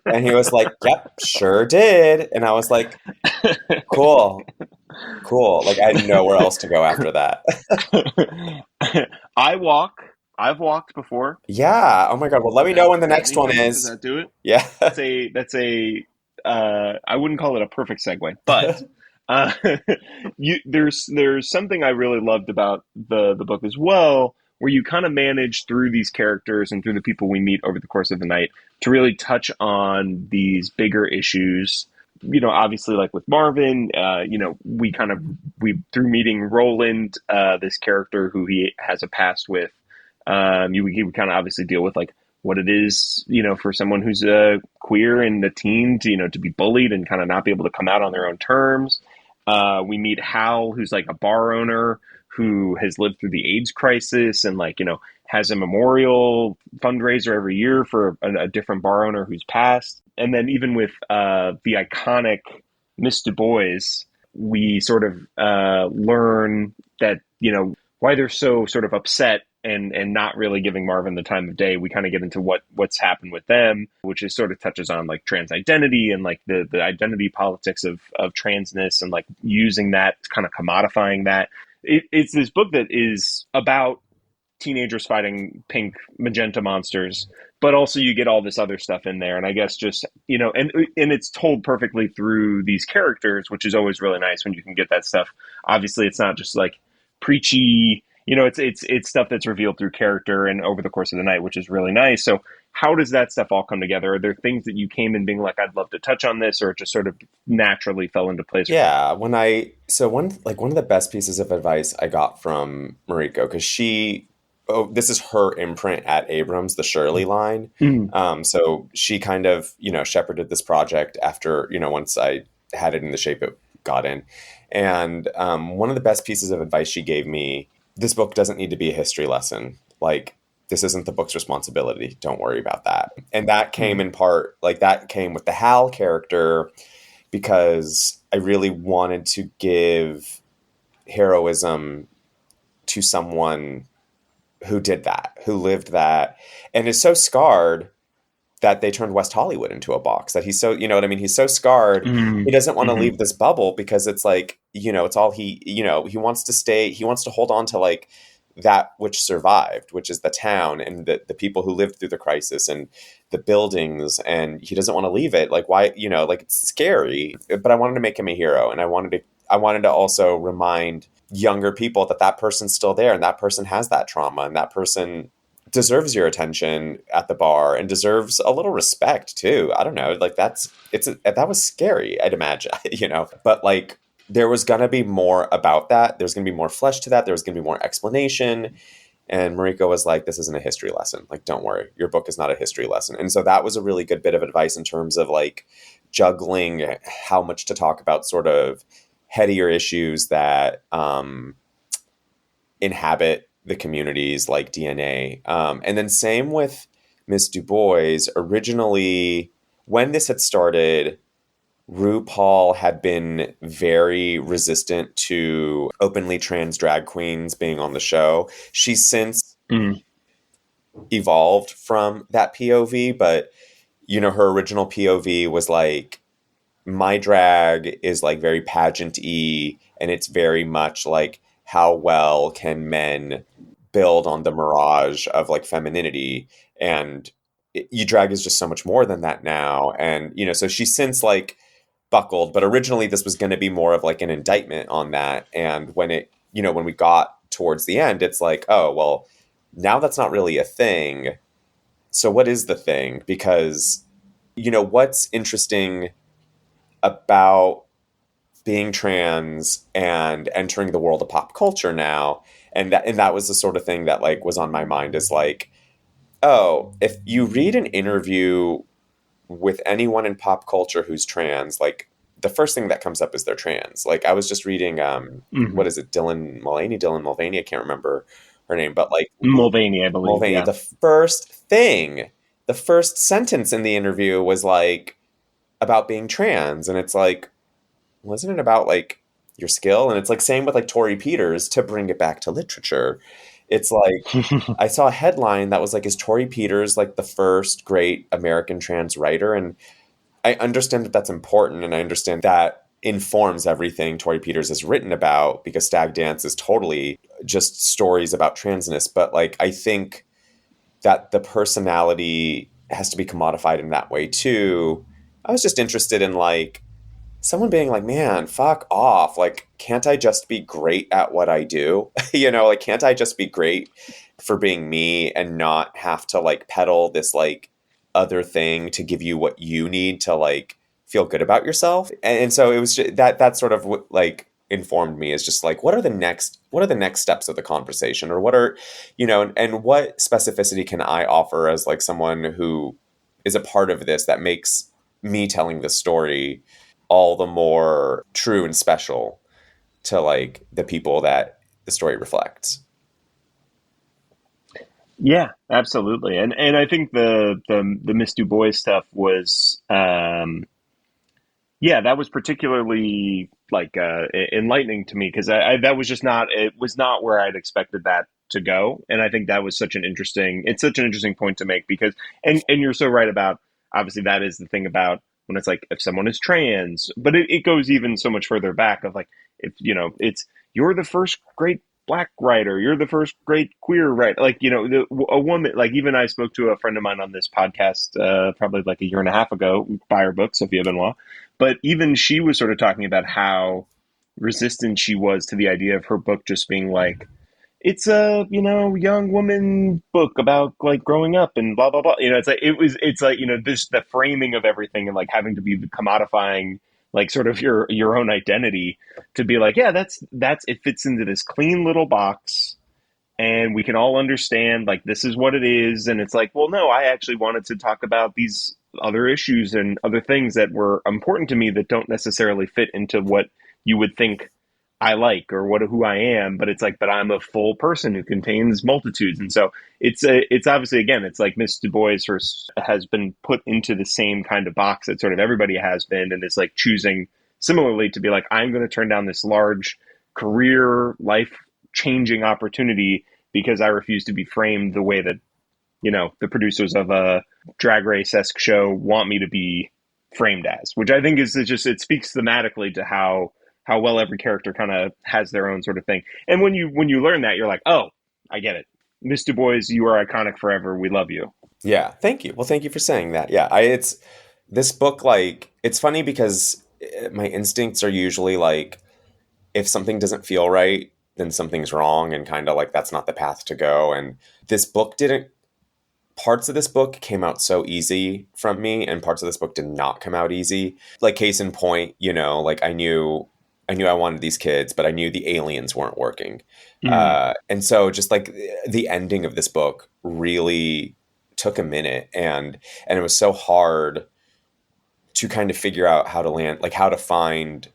And he was like, yep, sure did. And I was like, cool. Like I had nowhere else to go after that. I've walked before. Yeah. Oh my God. Well, let me know when the next one is. Does that do it? Yeah. That's a I wouldn't call it a perfect segue, but there's something I really loved about the book as well, where you kind of manage through these characters and through the people we meet over the course of the night to really touch on these bigger issues obviously like with Marvin, we through meeting Roland, this character who he has a past with, he would kind of obviously deal with like what it is, for someone who's queer and a teen to, to be bullied and kind of not be able to come out on their own terms. We meet Hal, who's like a bar owner who has lived through the AIDS crisis and like, has a memorial fundraiser every year for a different bar owner who's passed. And then even with the iconic Miss Du Bois, we sort of learn that, why they're so sort of upset and not really giving Marvin the time of day. We kind of get into what's happened with them, which is sort of touches on like trans identity and like the identity politics of transness and like using that, kind of commodifying that. It's this book that is about teenagers fighting pink magenta monsters, but also you get all this other stuff in there. And I guess just, and it's told perfectly through these characters, which is always really nice when you can get that stuff. Obviously it's not just like preachy, it's stuff that's revealed through character and over the course of the night, which is really nice. So how does that stuff all come together? Are there things that you came in being like, I'd love to touch on this, or it just sort of naturally fell into place? Yeah. One of the best pieces of advice I got from Mariko, because this is her imprint at Abrams, the Shirley line. Mm-hmm. So she kind of, shepherded this project after, once I had it in the shape it got in. And one of the best pieces of advice she gave me, this book doesn't need to be a history lesson. Like, this isn't the book's responsibility. Don't worry about that. And that came in part, like that came with the Hal character, because I really wanted to give heroism to someone who did that, who lived that, and is so scarred that they turned West Hollywood into a box. That he's so, you know what I mean? He's so scarred. Mm-hmm. He doesn't want to Mm-hmm. leave this bubble because it's like, it's all he wants to stay. He wants to hold on to like that which survived, which is the town and the people who lived through the crisis and the buildings. And he doesn't want to leave it. Like, why, like it's scary, but I wanted to make him a hero. And I wanted to also remind younger people that person's still there and that person has that trauma and that person deserves your attention at the bar and deserves a little respect too. I don't know. Like that was scary, I'd imagine, but like there was going to be more about that. There's going to be more flesh to that. There was going to be more explanation. And Mariko was like, this isn't a history lesson. Like, don't worry. Your book is not a history lesson. And so that was a really good bit of advice in terms of like juggling how much to talk about sort of headier issues that inhabit the communities like DNA. And then same with Miss Du Bois. Originally, when this had started, RuPaul had been very resistant to openly trans drag queens being on the show. She's since evolved from that POV, but her original POV was like, my drag is like very pageant-y, and it's very much like, how well can men build on the mirage of like femininity? And drag is just so much more than that now. And, so she's since like buckled, but originally this was going to be more of like an indictment on that. And when when we got towards the end, it's like, oh, well, now that's not really a thing. So what is the thing? Because, what's interesting about being trans and entering the world of pop culture now. And that was the sort of thing that like was on my mind, is like, oh, if you read an interview with anyone in pop culture who's trans, like the first thing that comes up is they're trans. Like I was just reading, what is it? Dylan Mulvaney. I can't remember her name, but like Mulvaney, I believe. Mulvaney. Yeah. The first sentence in the interview was like about being trans. And it's like, wasn't it about like your skill? And it's like same with like Tori Peters, to bring it back to literature. It's like, I saw a headline that was like, is Tori Peters like the first great American trans writer? And I understand that that's important. And I understand that informs everything Tori Peters has written about, because Stag Dance is totally just stories about transness. But like, I think that the personality has to be commodified in that way too. I was just interested in like, someone being like, man, fuck off. Like, can't I just be great at what I do? Like, can't I just be great for being me and not have to like peddle this like other thing to give you what you need to like feel good about yourself. And so it was just, that sort of like informed me, is just like, what are the next steps of the conversation, or what are, and what specificity can I offer as like someone who is a part of this that makes me telling this story all the more true and special to like the people that the story reflects. Yeah, absolutely. And I think the Miss Du Bois stuff was yeah, that was particularly like enlightening to me because that was just not, it was not where I'd expected that to go, and I think that was such an interesting point to make because and you're so right about, obviously that is the thing about when it's like if someone is trans, but it goes even so much further back of like, if it's, you're the first great black writer, you're the first great queer writer, like a woman, like even I spoke to a friend of mine on this podcast probably like a year and a half ago, buy her book, Sophia Benoit, but even she was sort of talking about how resistant she was to the idea of her book just being like, it's a young woman book about like growing up and blah blah blah. It's like this, the framing of everything and like having to be commodifying like sort of your own identity to be like, yeah, that's it fits into this clean little box and we can all understand like this is what it is. And it's like, well, no, I actually wanted to talk about these other issues and other things that were important to me that don't necessarily fit into what you would think I like or who I am. But it's like, but I'm a full person who contains multitudes. And so it's obviously, again, it's like Miss Du Bois has been put into the same kind of box that sort of everybody has been, and is like choosing similarly to be like, I'm going to turn down this large career life changing opportunity because I refuse to be framed the way that the producers of a drag race-esque show want me to be framed as, which I think is just, it speaks thematically to how well every character kind of has their own sort of thing. And when you learn that, you're like, oh, I get it. Miss Du Bois, you are iconic forever. We love you. Yeah, thank you. Well, thank you for saying that. Yeah, it's this book, like, it's funny because my instincts are usually like, if something doesn't feel right, then something's wrong, and kind of like that's not the path to go. And this book didn't, parts of this book came out so easy from me, and parts of this book did not come out easy. Like, case in point, like I knew I wanted these kids, but I knew the aliens weren't working. Mm. And so just like the ending of this book really took a minute, and it was so hard to kind of figure out how to land, like how to find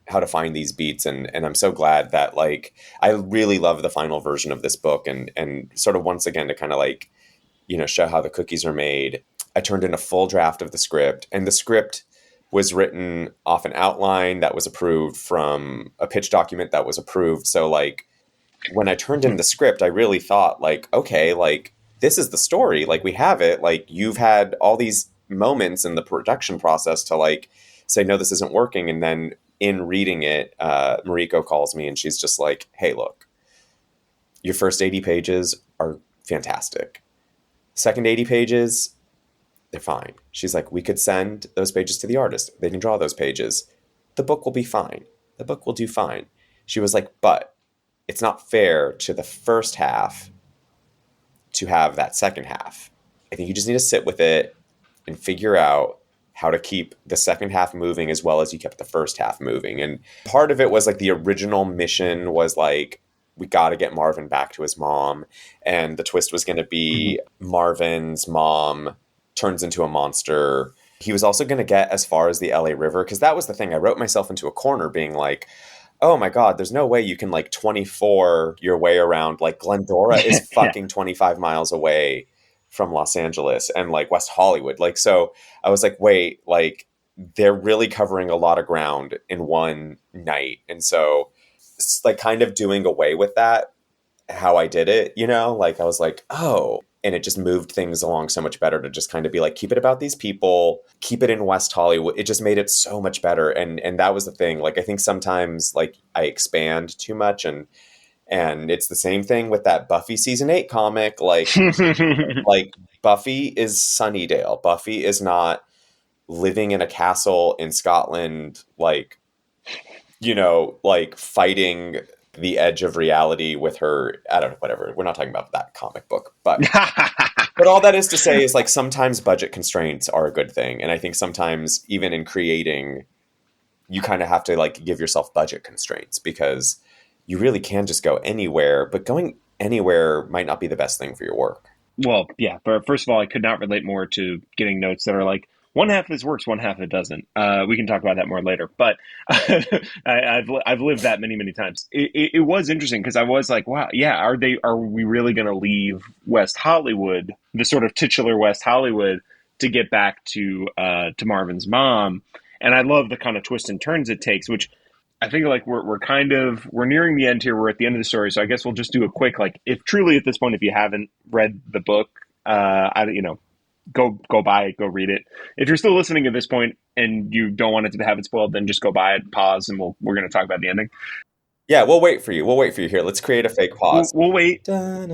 these beats. And I'm so glad that like, I really love the final version of this book, and sort of once again to kind of like, show how the cookies are made. I turned in a full draft of the script, and the script was written off an outline that was approved from a pitch document that was approved. So like when I turned in the script, I really thought like, okay, like this is the story, like we have it, like you've had all these moments in the production process to like say, no, this isn't working. And then in reading it, Mariko calls me and she's just like, hey, look, your first 80 pages are fantastic. Second 80 pages, they're fine. She's like, we could send those pages to the artist. They can draw those pages. The book will be fine. The book will do fine. She was like, but it's not fair to the first half to have that second half. I think you just need to sit with it and figure out how to keep the second half moving as well as you kept the first half moving. And part of it was like the original mission was like, we got to get Marvin back to his mom. And the twist was going to be Marvin's mom turns into a monster. He was also going to get as far as the LA River, because that was the thing. I wrote myself into a corner being like, oh my God, there's no way you can like 24 your way around. Like Glendora is fucking 25 miles away from Los Angeles and like West Hollywood. Like, so I was like, wait, like they're really covering a lot of ground in one night. And so it's like kind of doing away with that, how I did it, like I was like, oh, and it just moved things along so much better to just kind of be like, keep it about these people, keep it in West Hollywood. It just made it so much better. And that was the thing. Like, I think sometimes like I expand too much, and it's the same thing with that Buffy season 8 comic. Like, like Buffy is Sunnydale. Buffy is not living in a castle in Scotland, like, like fighting the edge of reality with her. I don't know, whatever. We're not talking about that comic book, but But all that is to say is like sometimes budget constraints are a good thing. And I think sometimes even in creating, you kind of have to like give yourself budget constraints because you really can just go anywhere, but going anywhere might not be the best thing for your work. Well, yeah, but first of all, I could not relate more to getting notes that are like one half of this works, one half of it doesn't. We can talk about that more later, but I've lived that many times. It was interesting because I was like, wow, yeah, are we really going to leave West Hollywood, the sort of titular West Hollywood, to get back to Marvin's mom? And I love the kind of twists and turns it takes, which I think like we're nearing the end here. We're at the end of the story, so I guess we'll just do a quick like if truly at this point, if you haven't read the book, go buy it, go read it. If you're still listening at this point and you don't want it to have it spoiled, then just go buy it, pause, and we're going to talk about the ending. Yeah, we'll wait for you. We'll wait for you here. Let's create a fake pause. We'll wait. All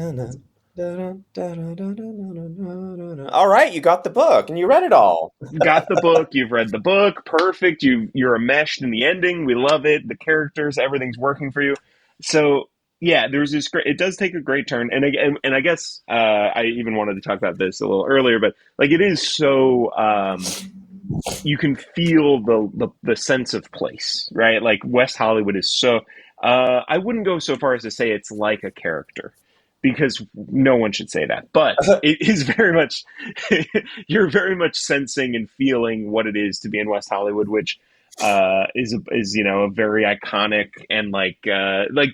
right, you got the book and you read it all. Got the book. You've read the book. Perfect. You're enmeshed in the ending. We love it. The characters, everything's working for you. So yeah, there's this great. It does take a great turn, and I guess I even wanted to talk about this a little earlier, but like it is so. You can feel the sense of place, right? Like West Hollywood is so. I wouldn't go so far as to say it's like a character, because no one should say that. But it is very much, you're very much sensing and feeling what it is to be in West Hollywood, which is a very iconic and like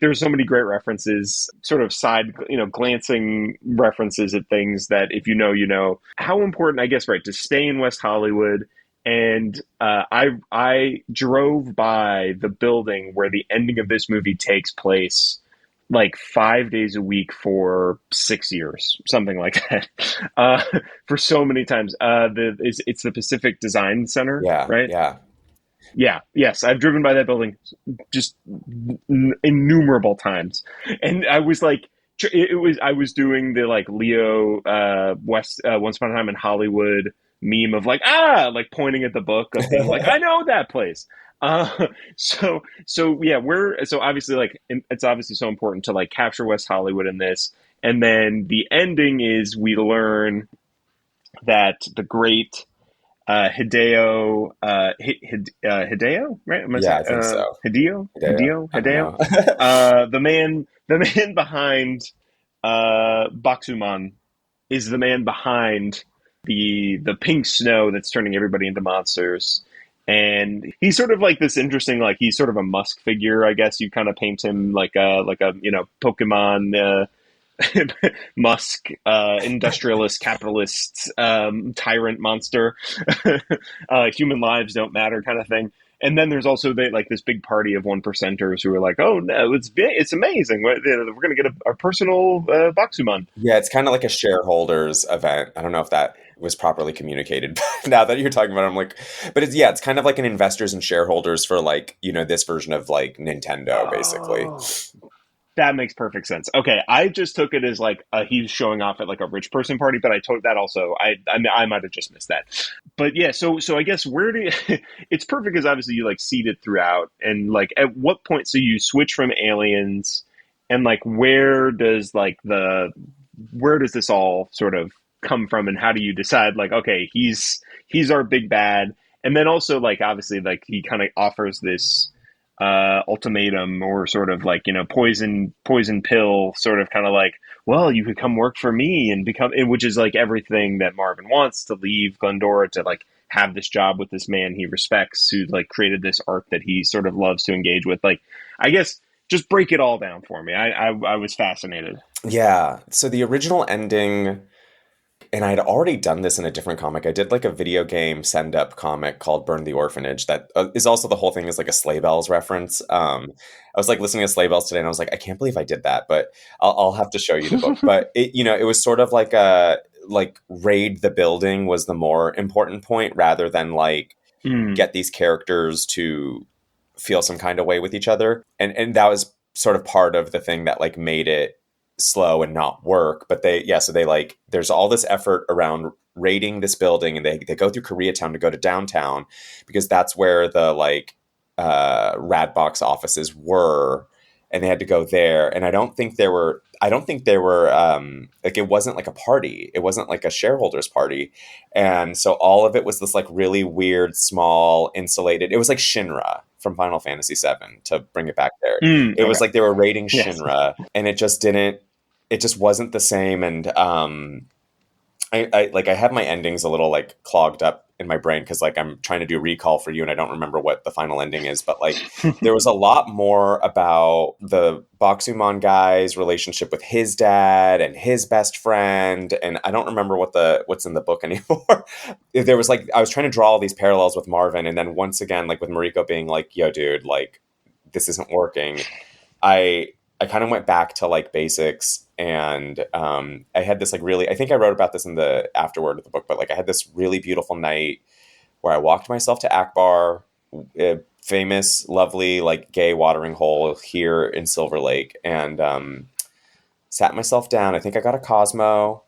there's so many great references, sort of side, glancing references at things that if you know how important, I guess, right, to stay in West Hollywood. And I drove by the building where the ending of this movie takes place like 5 days a week for 6 years, something like that, for so many times. It's the Pacific Design Center, Yeah, right? yeah. Yeah, yes, I've driven by that building just innumerable times, and I was like, I was doing the like Leo West Once Upon a Time in Hollywood meme of like like pointing at the book of being like I know that place. So yeah, so obviously like it's obviously so important to like capture West Hollywood in this, and then the ending is we learn that the great Hideo, right? Yeah, I think so. Hideo, the man behind Bakuman is the man behind the pink snow that's turning everybody into monsters. And he's sort of like this interesting, like he's sort of a Musk figure, I guess. You kind of paint him like a Pokemon Musk, industrialist, capitalist, tyrant monster, human lives don't matter kind of thing. And then there's also this big party of one percenters who are like, oh no, it's amazing. We're going to get a personal Bakuman. Yeah, it's kind of like a shareholders event. I don't know if that was properly communicated. Now that you're talking about it, I'm like, but it's kind of like an investors and shareholders for like, this version of like Nintendo, basically. That makes perfect sense. Okay, I just took it as like he's showing off at like a rich person party, but I told that also. I might have just missed that. But yeah, so I guess where do you, it's perfect because obviously you like seed it throughout, and like at what point so you switch from aliens, and like where does this all sort of come from, and how do you decide like okay he's our big bad, and then also like obviously like he kind of offers this ultimatum or sort of like poison pill sort of kind of like, well, you could come work for me and become, which is like everything that Marvin wants, to leave Glendora to like have this job with this man he respects who like created this art that he sort of loves to engage with. Like, I guess just break it all down for me. I was fascinated. Yeah, so the original ending, and I had already done this in a different comic. I did like a video game send-up comic called Burn the Orphanage that is also, the whole thing is like a Sleigh Bells reference. I was like listening to Sleigh Bells today and I was like, I can't believe I did that, but I'll have to show you the book. But it was sort of like raid the building was the more important point rather than like get these characters to feel some kind of way with each other. And that was sort of part of the thing that like made it slow and not work. But so they like, there's all this effort around raiding this building, and they go through Koreatown to go to downtown because that's where the like Radbox offices were. and they had to go there. And I don't think there were like, it wasn't like a party. It wasn't like a shareholders party. And so all of it was this like really weird, small, insulated. It was like Shinra from Final Fantasy VII, to bring it back there. It was like they were raiding Shinra, and it just wasn't the same. And I have my endings a little like clogged up in my brain, because like I'm trying to do recall for you and I don't remember what the final ending is, but like there was a lot more about the Boxumon guy's relationship with his dad and his best friend, and I don't remember what's in the book anymore. There was like, I was trying to draw all these parallels with Marvin, and then once again, like with Mariko being like, yo dude, like this isn't working, I kind of went back to like basics. And I had this like really, I think I wrote about this in the afterword of the book, but like I had this really beautiful night where I walked myself to Akbar, a famous, lovely, like gay watering hole here in Silver Lake, and sat myself down. I think I got a Cosmo,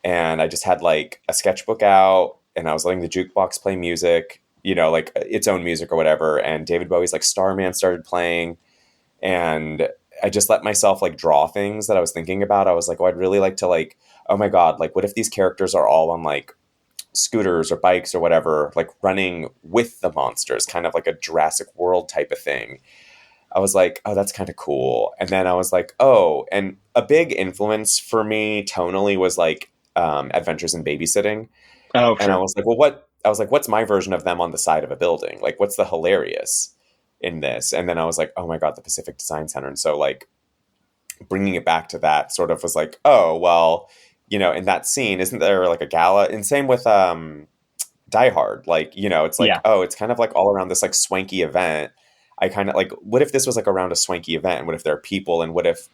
and I just had like a sketchbook out, and I was letting the jukebox play music, like its own music or whatever. And David Bowie's like Starman started playing, and I just let myself like draw things that I was thinking about. I was like, oh, I'd really like to like, oh my God, like what if these characters are all on like scooters or bikes or whatever, like running with the monsters, kind of like a Jurassic World type of thing. I was like, oh, that's kind of cool. And then I was like, oh, and a big influence for me tonally was like Adventures in Babysitting. Oh, sure. And I was like, what's my version of them on the side of a building? Like, what's the hilarious in this? And then I was like, oh my God, the Pacific Design Center. And so like bringing it back to that sort of was like, oh, well, in that scene, isn't there like a gala? And same with Die Hard. Like, it's like, oh, it's kind of like all around this like swanky event. I kind of like, what if this was like around a swanky event? And what if there are people? And what if,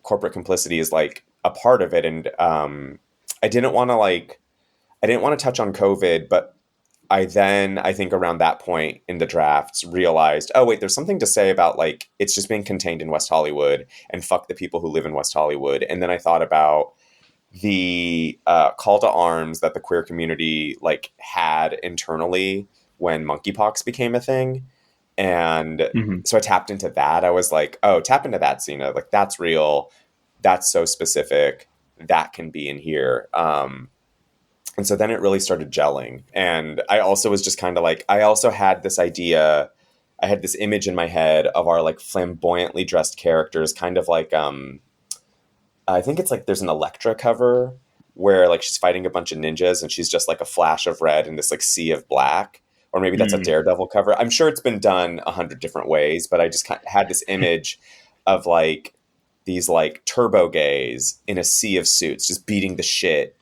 corporate complicity is like a part of it? And I didn't want to touch on COVID, but I think around that point in the drafts realized, oh wait, there's something to say about like, it's just being contained in West Hollywood, and fuck the people who live in West Hollywood. And then I thought about the call to arms that the queer community like had internally when monkeypox became a thing. And so I tapped into that. I was like, oh, tap into that, Sina. Like that's real. That's so specific. That can be in here. And so then it really started gelling. And I also was just kind of like, I also had this idea, I had this image in my head of our like flamboyantly dressed characters, kind of like, I think it's like there's an Elektra cover where like she's fighting a bunch of ninjas and she's just like a flash of red in this like sea of black. Or maybe that's a Daredevil cover. I'm sure it's been done 100 different ways, but I just kind of had this image of like these like turbo gays in a sea of suits, just beating the shit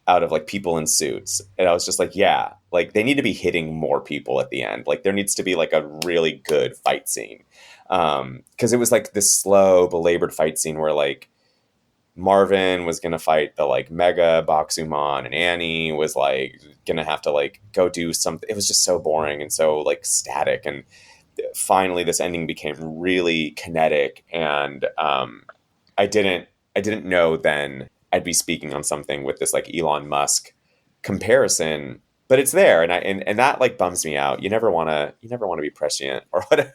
out of like people in suits. And I was just like, yeah, like they need to be hitting more people at the end. Like there needs to be like a really good fight scene. Cause it was like this slow belabored fight scene where like Marvin was going to fight the like mega Boxumon, and Annie was like going to have to like go do something. It was just so boring and so like static. And finally this ending became really kinetic. And I didn't know then I'd be speaking on something with this like Elon Musk comparison, but it's there. And that like bums me out. You never want to be prescient or whatever.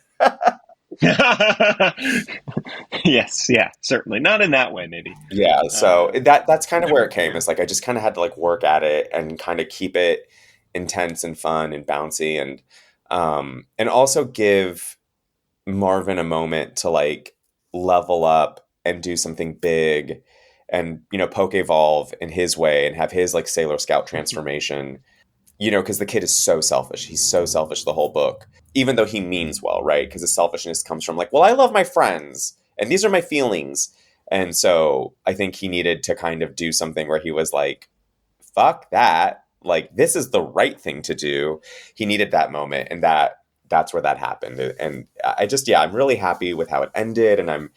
Yes. Yeah, certainly not in that way, maybe. Yeah. So that's kind of where it came. It's like, I just kind of had to like work at it and kind of keep it intense and fun and bouncy, and also give Marvin a moment to like level up and do something big and, poke evolve in his way and have his like Sailor Scout transformation, because the kid is so selfish. He's so selfish the whole book, even though he means well, right? Because his selfishness comes from like, well, I love my friends and these are my feelings. And so I think he needed to kind of do something where he was like, fuck that. Like, this is the right thing to do. He needed that moment, and that's where that happened. And I'm really happy with how it ended. And I'm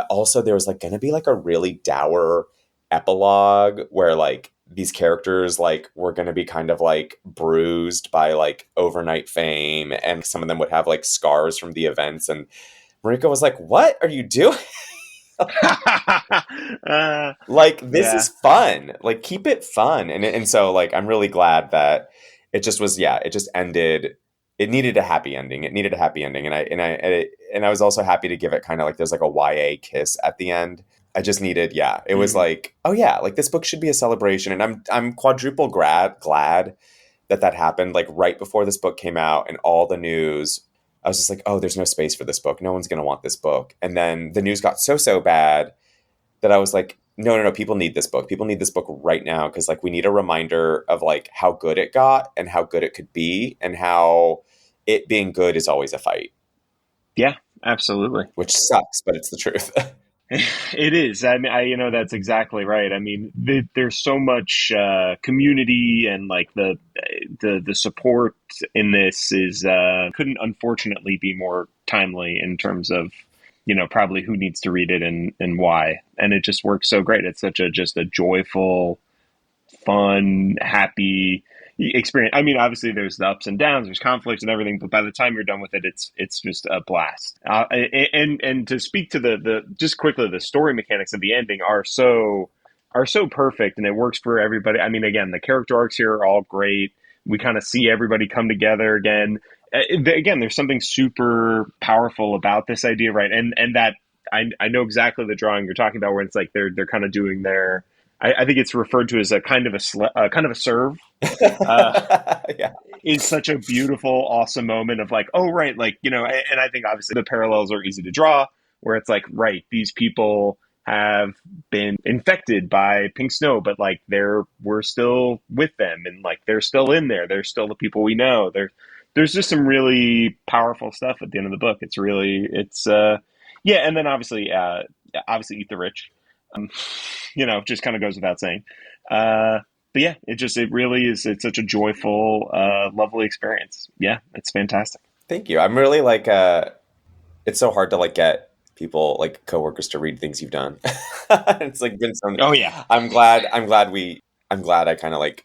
also, there was like going to be like a really dour epilogue where like these characters like were going to be kind of like bruised by like overnight fame, and some of them would have like scars from the events. And Mariko was like, what are you doing? Like, this is fun. Like, keep it fun. And so like, I'm really glad that it just was, it just ended it needed a happy ending. It needed a happy ending, and I was also happy to give it kind of like there's like a YA kiss at the end. I just needed, yeah. It was like, oh yeah, like this book should be a celebration, and I'm quadruple glad that happened. Like right before this book came out, and all the news, I was just like, oh, there's no space for this book. No one's gonna want this book. And then the news got so bad that I was like, no, people need this book. People need this book right now because like we need a reminder of like how good it got and how good it could be and how it being good is always a fight. Yeah, absolutely. Which sucks, but it's the truth. It is. I mean, that's exactly right. I mean, there's so much community and like the support in this is couldn't unfortunately be more timely in terms of probably who needs to read it and why. And it just works so great. It's such just a joyful, fun, happy experience. I mean, obviously there's the ups and downs, there's conflicts and everything, but by the time you're done with it, it's just a blast. And to speak to the just quickly, the story mechanics of the ending are so perfect, and it works for everybody. I mean, again, the character arcs here are all great. We kind of see everybody come together again. Again, there's something super powerful about this idea, right? And that I know exactly the drawing you're talking about, where it's like they're kind of doing their. I think it's referred to as a kind of a serve. Yeah. Is such a beautiful, awesome moment of like, oh right, like and I think obviously the parallels are easy to draw, where it's like, right, these people have been infected by pink snow, but like we're still with them, and like they're still in there. They're still the people we know. There's just some really powerful stuff at the end of the book. It's yeah, and then obviously eat the rich. Just kind of goes without saying. But yeah, it really is. It's such a joyful, lovely experience. Yeah, it's fantastic. Thank you. I'm really like, it's so hard to like get people like coworkers to read things you've done. It's like been so. Oh yeah. I'm glad I kind of like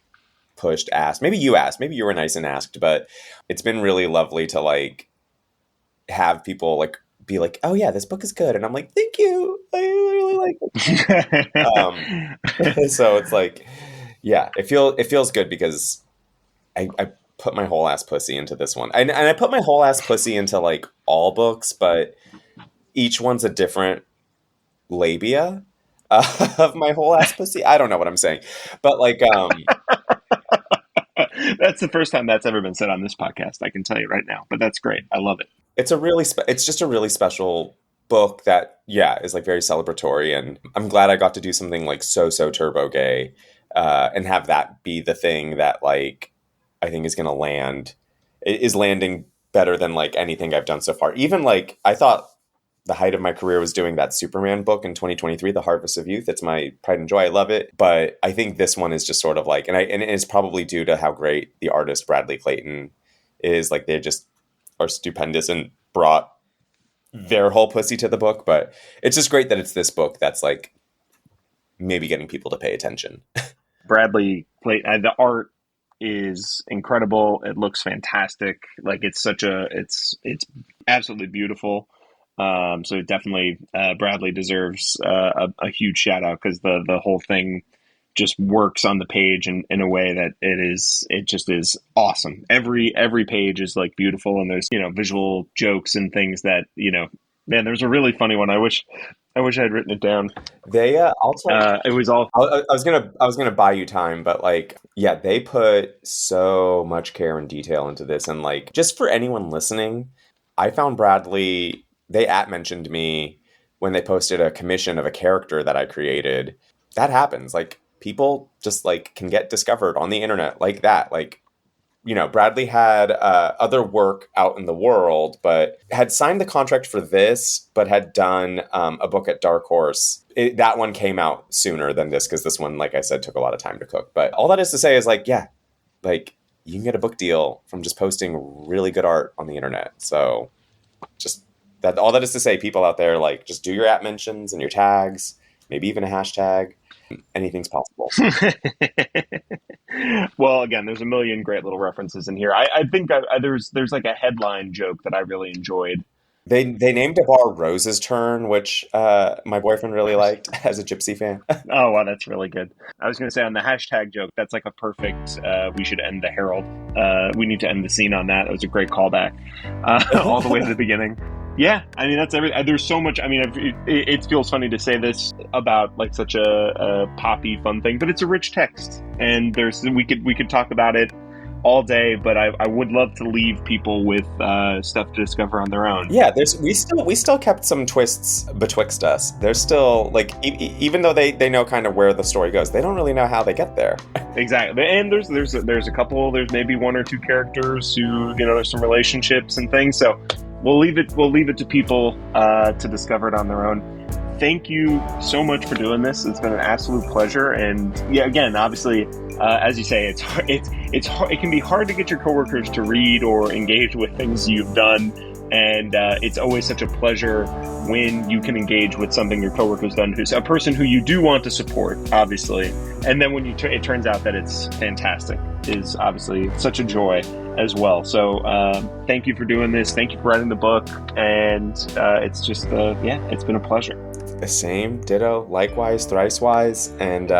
asked. Maybe you asked. Maybe you were nice and asked. But it's been really lovely to like have people like be like, oh yeah, this book is good, and I'm like, thank you. I really like it. So it's like, yeah, it feels good because I put my whole ass pussy into this one, and I put my whole ass pussy into like all books, but each one's a different labia of my whole ass pussy. I don't know what I'm saying, but like, that's the first time that's ever been said on this podcast. I can tell you right now, but that's great. I love it. It's it's just a really special book that, yeah, is like very celebratory, and I'm glad I got to do something like so turbo gay, and have that be the thing that like I think is going to is landing better than like anything I've done so far. Even like I thought the height of my career was doing that Superman book in 2023, The Harvest of Youth. It's my pride and joy. I love it, but I think this one is just sort of like, and it's probably due to how great the artist Bradley Clayton is. Like they just are stupendous and brought their whole pussy to the book. But it's just great that it's this book that's like maybe getting people to pay attention. Bradley Clayton, the art is incredible. It looks fantastic. Like it's absolutely beautiful. So definitely Bradley deserves a huge shout out, because the whole thing just works on the page in a way that it just is awesome. Every page is like beautiful, and there's visual jokes and things that man, there's a really funny one. I wish I had written it down. They I'll tell it was all I was gonna buy you time, but like, yeah, they put so much care and detail into this, and like just for anyone listening, I found Bradley. They mentioned me when they posted a commission of a character that I created. That happens. Like people just like can get discovered on the internet like that. Like, Bradley had other work out in the world, but had signed the contract for this, but had done a book at Dark Horse. That one came out sooner than this, because this one, like I said, took a lot of time to cook. But all that is to say is like, yeah, like you can get a book deal from just posting really good art on the internet. So just all that is to say, people out there, like just do your mentions and your tags, maybe even a hashtag. Anything's possible. Well, again, there's a million great little references in here. I think there's like a headline joke that I really enjoyed. They named a bar Rose's Turn, which my boyfriend really liked as a Gypsy fan. Oh, wow, that's really good. I was going to say on the hashtag joke, that's like a perfect, we should end the Herald. We need to end the scene on that. It was a great callback all the way to the beginning. Yeah, I mean, that's everything. There's so much. I mean, it feels funny to say this about like such a poppy, fun thing, but it's a rich text. And we could talk about it all day, but I would love to leave people with stuff to discover on their own. Yeah, we still kept some twists betwixt us. There's still like even though they know kind of where the story goes, they don't really know how they get there. Exactly, and there's a couple. There's maybe one or two characters who there's some relationships and things. So we'll leave it to people to discover it on their own. Thank you so much for doing this. It's been an absolute pleasure. And yeah, again, obviously, as you say, it's hard, it can be hard to get your coworkers to read or engage with things you've done. And it's always such a pleasure when you can engage with something your coworker's done, who's a person who you do want to support, obviously. And then when it turns out that it's fantastic, is obviously such a joy as well. So thank you for doing this. Thank you for writing the book. And it's just, it's been a pleasure. Same, ditto, likewise, thrice-wise, and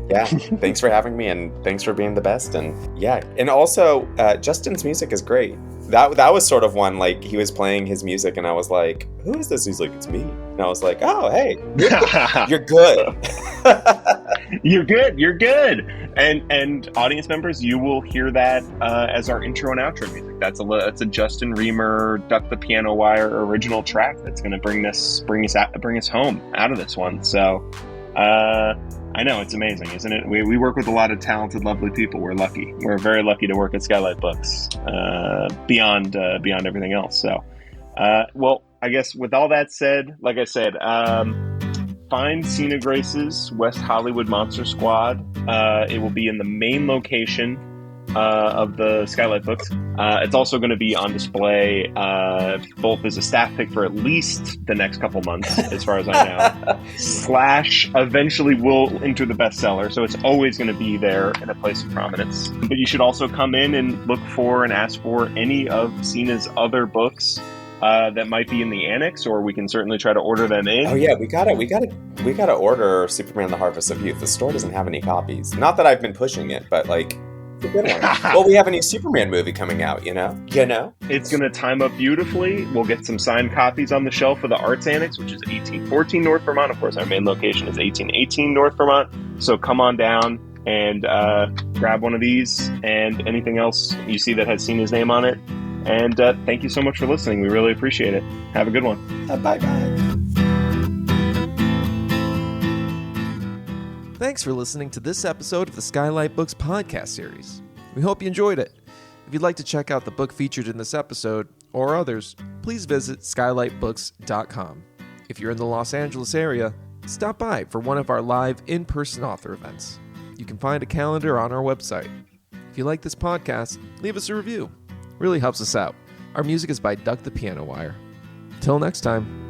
yeah, thanks for having me, and thanks for being the best, and yeah, and also Justin's music is great. That was sort of one, like, he was playing his music, and I was like, who is this? He's like, it's me, and I was like, oh, hey, you're good. You're good. And audience members, you will hear that as our intro and outro music. That's a Justin Remer Duck the Piano Wire original track that's going to bring us home out of this one. So I know, it's amazing, isn't it? We work with a lot of talented, lovely people. We're lucky. We're very lucky to work at SKYLIT Books beyond everything else. So, well, I guess with all that said, like I said, find Sina Grace's West Hollywood Monster Squad. It will be in the main location of the SKYLIT Books. It's also going to be on display both as a staff pick for at least the next couple months, as far as I know, / eventually will enter the bestseller. So it's always going to be there in a place of prominence. But you should also come in and look for and ask for any of Sina's other books that might be in the annex, or we can certainly try to order them in. Oh yeah, we gotta order Superman: The Harvest of Youth. The store doesn't have any copies. Not that I've been pushing it, but like, it's a good one. Well, we have a new Superman movie coming out. You know, it's gonna time up beautifully. We'll get some signed copies on the shelf for the Arts Annex, which is 1814 North Vermont. Of course, our main location is 1818 North Vermont. So come on down and grab one of these and anything else you see that has Sina's name on it. And thank you so much for listening. We really appreciate it. Have a good one. Bye-bye. Thanks for listening to this episode of the SKYLIT Books podcast series. We hope you enjoyed it. If you'd like to check out the book featured in this episode, or others, please visit skylitbooks.com. If you're in the Los Angeles area, stop by for one of our live in-person author events. You can find a calendar on our website. If you like this podcast, leave us a review. Really helps us out. Our music is by Duck the Piano Wire. Till next time.